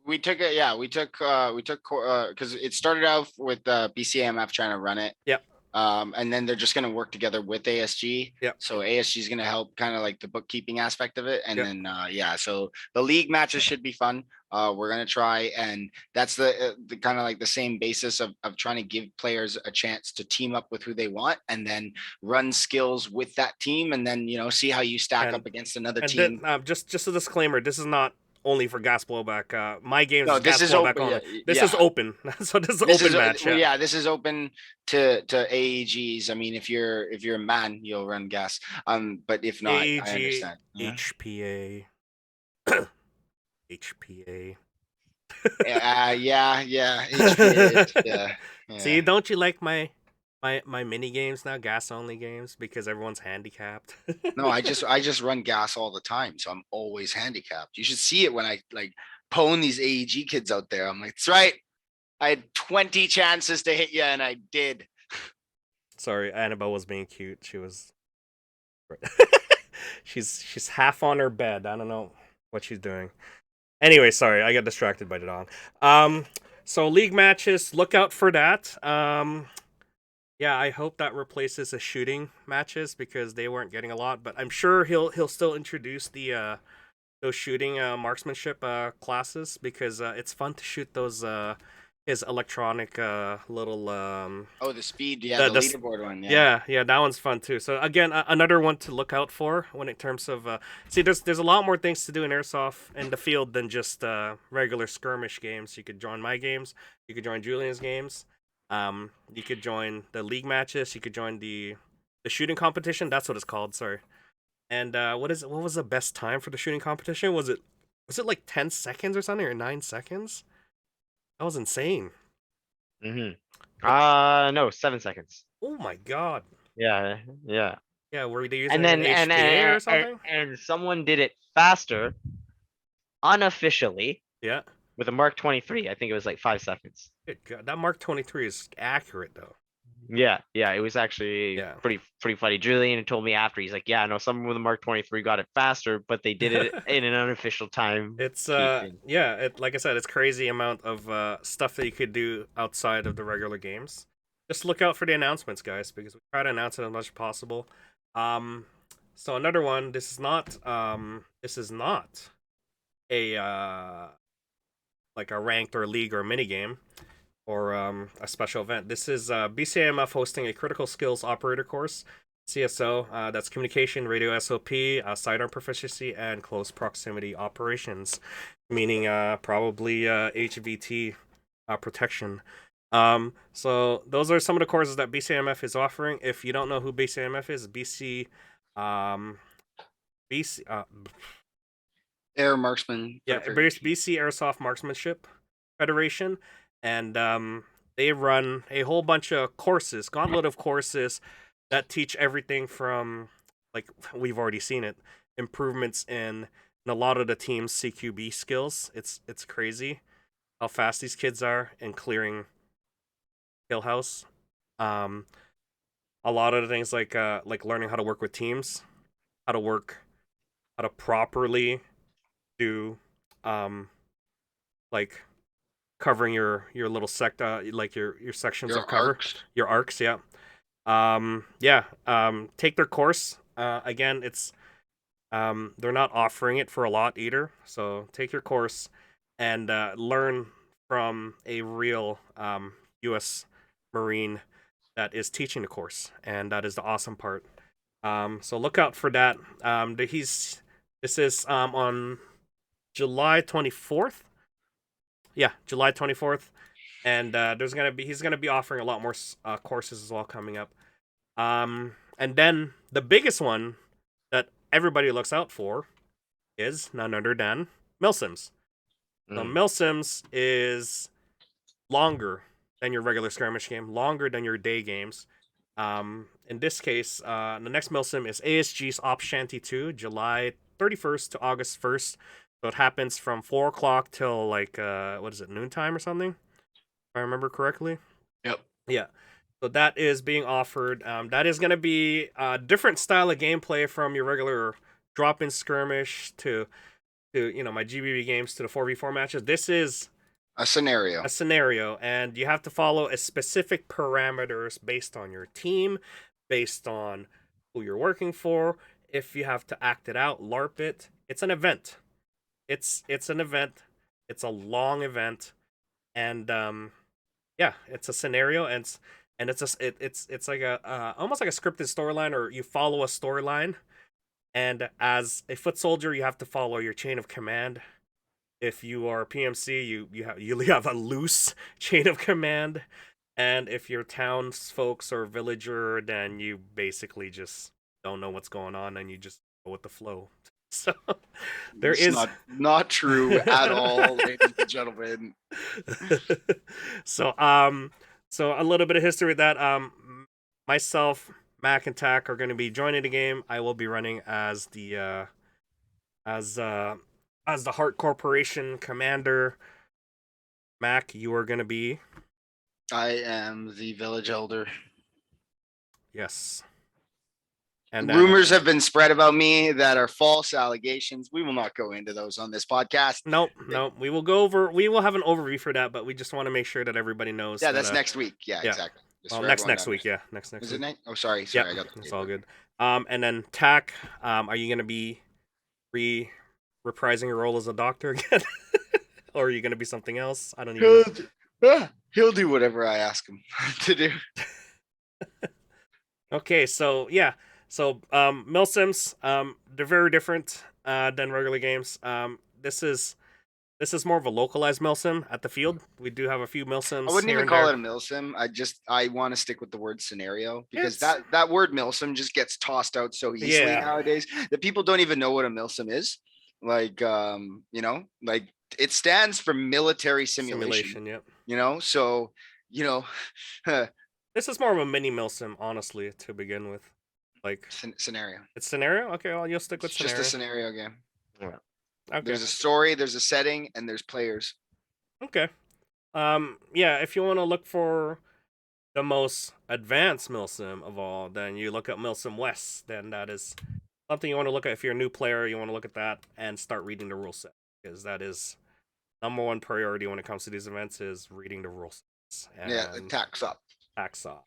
We took it. Yeah, we took because it started out with BCMF trying to run it.
Yep.
And then they're just going to work together with ASG.
Yep.
So ASG is going to help kind of like the bookkeeping aspect of it. And
Yep.
then, yeah, so the league matches should be fun. We're going to try. And that's the kind of like the same basis of trying to give players a chance to team up with who they want and then run skills with that team. And then, you know, see how you stack
And-
up against another
And
team.
then, just a disclaimer: this is not only for gas blowback. My games
No,
is
this
gas
is
blowback
open.
only.
Yeah,
This is
yeah.
open, so this is
This
open
is
match.
well,
Yeah.
yeah, this is open to AEGs. I mean, if you're a man, you'll run gas. But if not, I
AEG,
understand. Yeah.
HPA, HPA.
Yeah. HPA, yeah.
See,
Yeah.
don't you like my mini games now, gas only games, because everyone's handicapped?
No, I just run gas all the time, so I'm always handicapped. You should see it when I like pwn these AEG kids out there. I'm like, that's right. I had 20 chances to hit you, and I did.
Sorry, Annabelle was being cute. She was. she's half on her bed. I don't know what she's doing. Anyway, sorry, I got distracted by the dog. So league matches, look out for that. Yeah, I hope that replaces the shooting matches because they weren't getting a lot. But I'm sure he'll still introduce the those shooting marksmanship classes because it's fun to shoot those his electronic little
Oh, the speed, yeah, the
the
leaderboard one, yeah.
yeah, that one's fun too. So again, another one to look out for when it terms of see, there's a lot more things to do in airsoft in the field than just regular skirmish games. You could join my games, you could join Julian's games, you could join the league matches, you could join the shooting competition. That's what it's called. Sorry. And what is it? What was the best time for the shooting competition? Was it like 10 seconds or something or 9 seconds? That was insane.
No, 7 seconds.
Oh my god.
Yeah.
Yeah, were they using
And then
an HPA or something?
and someone did it faster, unofficially,
Yeah.
with a Mark 23. I think it was like 5 seconds.
Good God. That Mark 23 is accurate though.
Yeah, it was actually
Yeah.
pretty funny. Julian told me after, he's like, yeah, no, someone with a Mark 23 got it faster, but they did it in an unofficial time.
It's
keeping.
yeah, like I said, it's crazy amount of stuff that you could do outside of the regular games. Just look out for the announcements, guys, because we try to announce it as much as possible. So another one, this is not a like a ranked or league or mini game or a special event. This is BCMF hosting a critical skills operator course, CSO. That's communication, radio SOP, sidearm proficiency, and close proximity operations, meaning probably HVT protection. So those are some of the courses that BCMF is offering. If you don't know who BCMF is, BC
Air marksman.
yeah, BC Airsoft Marksmanship Federation, and they run a whole bunch of courses, gauntlet of courses that teach everything from, like we've already seen it, improvements in a lot of the team's CQB skills. It's crazy how fast these kids are in clearing kill house. A lot of the things like learning how to work with teams, how to properly do like covering your little like your sections
Your
of cover,
arcs.
your arcs. Yeah. Take their course. Again, it's they're not offering it for a lot either. So take your course and learn from a real U.S. Marine that is teaching the course, and that is the awesome part. So look out for that. This is on July 24th. Yeah, July 24th, and he's gonna be offering a lot more courses as well coming up. And then the biggest one that everybody looks out for is none other than Milsims. So Milsims is longer than your regular skirmish game, longer than your day games. In this case, the next Milsim is ASG's Op Shanty 2, July 31st to August 1st. So it happens from 4 o'clock till like, what is it, noontime or something? If I remember correctly.
Yep.
Yeah. So that is being offered. That is going to be a different style of gameplay from your regular drop-in skirmish to my GBB games to the 4v4 matches. This is
A scenario.
a scenario, and you have to follow a specific parameters based on your team, based on who you're working for. If you have to act it out, LARP it. It's an event. It's an event. It's a long event, and it's a scenario, and it's like a almost like a scripted storyline, or you follow a storyline. And as a foot soldier, you have to follow your chain of command. If you are PMC, you have a loose chain of command, and if you're townsfolk or villager, then you basically just don't know what's going on, and you just go with the flow. So there
It's
is
not true at all, ladies and gentlemen.
so a little bit of history with that. Myself, Mac, and Tack are going to be joining the game. I will be running as the Hart Corporation commander. Mac, you are going to be
I am the village elder.
yes. And
Rumors have been spread about me that are false allegations. We will not go into those on this podcast.
Nope. We will have an overview for that, but we just want to make sure that everybody knows.
Yeah,
that,
that's next week. Yeah,
yeah.
exactly. Just
Well,
for
next
everyone to
week.
understand.
Yeah, next
Is
week.
it next? Oh, sorry.
Yeah,
I got
it's all good. And then Tack, are you going to be reprising your role as a doctor again, or are you going to be something else? I don't even know.
He'll do whatever I ask him to do.
Okay, so yeah, so Milsims, they're very different than regular games. This is more of a localized Milsim at the field. We do have a few Milsims.
I wouldn't
here
even
and
call
there.
it a milsim. I want to stick with the word scenario because
It's-
that word milsim just gets tossed out so easily
Yeah.
nowadays that people don't even know what a milsim is. Like like it stands for military simulation.
Yep.
So
This is more of a mini Milsim, honestly, to begin with. Like
scenario.
it's scenario. Okay, well you'll stick with
It's
scenario.
just a scenario game.
Okay.
There's a story, there's a setting, and there's players.
Okay. Yeah, if you want to look for the most advanced Milsim of all, then you look at Milsim West. Then that is something you want to look at if you're a new player. You want to look at that and start reading the rule set, because that is number one priority when it comes to these events is reading the rule sets.
Yeah, the tax up.
Tax op.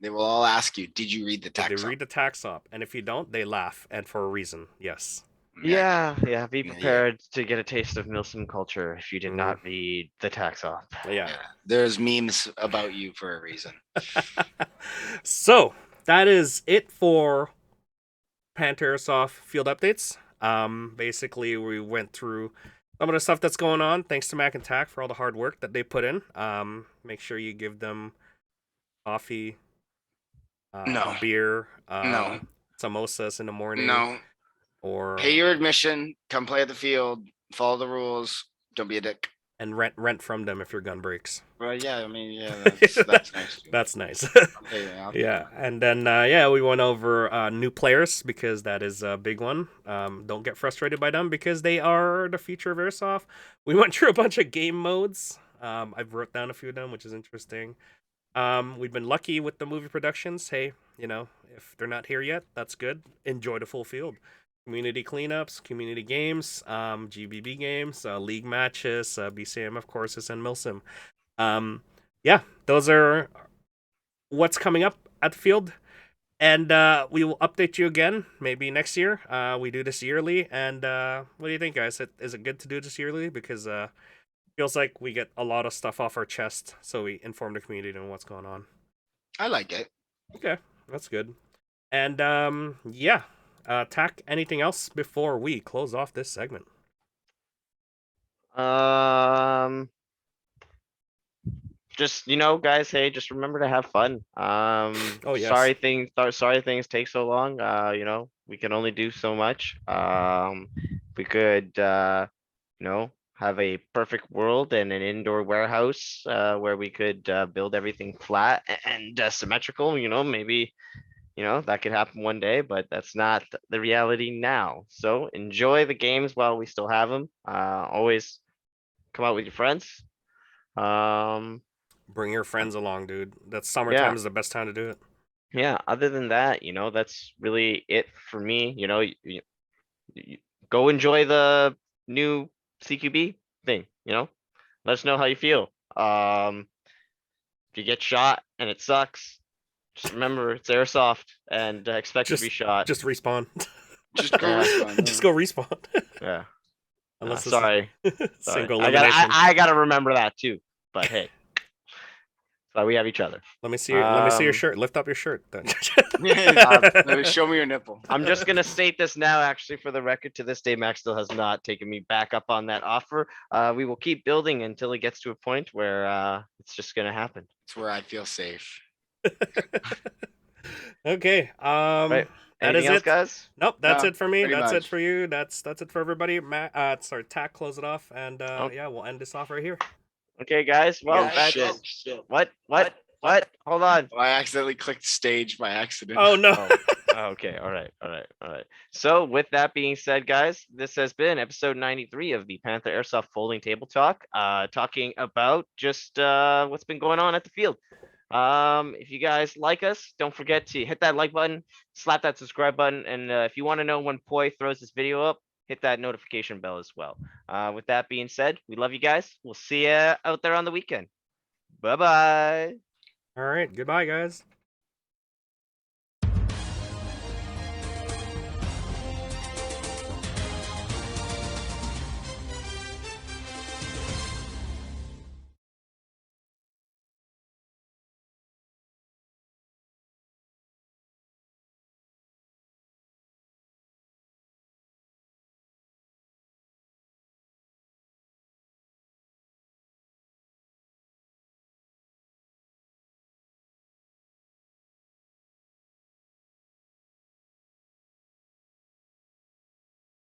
They will all ask you, did you read the
They
tax
read the tax op, and if you don't, they laugh, and for a reason. Yes.
Yeah, be
Yeah.
prepared to get a taste of Milsim culture if you did
Mhm.
not read the tax off.
Yeah.
There's memes about you for a reason.
So that is it for Panther Airsoft field updates. Basically, we went through some of the stuff that's going on. Thanks to Mac and Tack for all the hard work that they put in. Make sure you give them coffee,
No.
beer,
No.
samosas in the morning.
No.
Or
Pay your admission, come play at the field, follow the rules, don't be a dick.
and rent from them if your gun breaks.
Well, yeah, I mean, yeah, that's nice. Too.
That's nice.
Okay, I'll
Yeah,
take
and then we went over new players because that is a big one. Don't get frustrated by them because they are the future of Airsoft. We went through a bunch of game modes. I've wrote down a few of them, which is interesting. We've been lucky with the movie productions. Hey, if they're not here yet, that's good. Enjoy the full field. community cleanups, community games, GBB games, league matches, BCMF courses, and Milsim. Yeah, those are what's coming up at the field. And we will update you again maybe next year. We do this yearly. And what do you think, guys? Is it good to do this yearly? Because feels like we get a lot of stuff off our chest, so we inform the community on what's going on.
I like it.
Okay, that's good. And yeah, Tack, anything else before we close off this segment?
Just, guys, hey, just remember to have fun.
Oh, yes.
Sorry things take so long. We can only do so much. We could, have a perfect world and an indoor warehouse, where we could, build everything flat and symmetrical, maybe, that could happen one day, but that's not the reality now. So enjoy the games while we still have them. Always come out with your friends.
Bring your friends along, dude. That summertime is the best time to do it.
Yeah, other than that, that's really it for me. You go enjoy the new CQB thing, let us know how you feel. If you get shot and it sucks, just remember it's airsoft and expect to be shot.
Just respawn.
Just go
Yeah.
respawn.
Just go respawn.
Yeah.
Unless this
Sorry.
is
Sorry.
single
I
elimination.
gotta remember that too. But hey. So we have each other.
Let me see your shirt. Lift up your shirt.
Show me your nipple.
I'm just gonna state this now, actually, for the record. To this day, Max still has not taken me back up on that offer. We will keep building until it gets to a point where it's just gonna happen.
It's where I feel safe.
Okay.
Right.
That
Anything
is
else,
it.
guys?
Nope, that's
No,
it for me.
pretty
That's it
much.
for you. That's it for everybody. Sorry, Tack, close it off, and yeah, we'll end this off right here.
Okay, guys. Well, that's
Shit.
what? Hold on.
Oh, I accidentally clicked stage by accident.
Oh no.
Okay. All right. So with that being said, guys, this has been episode 93 of the Panther Airsoft Folding Table Talk, talking about just what's been going on at the field. If you guys like us, don't forget to hit that like button, slap that subscribe button, and if you want to know when Poi throws this video up, hit that notification bell as well. With that being said, we love you guys. We'll see you out there on the weekend. Bye-bye.
All right. Goodbye, guys.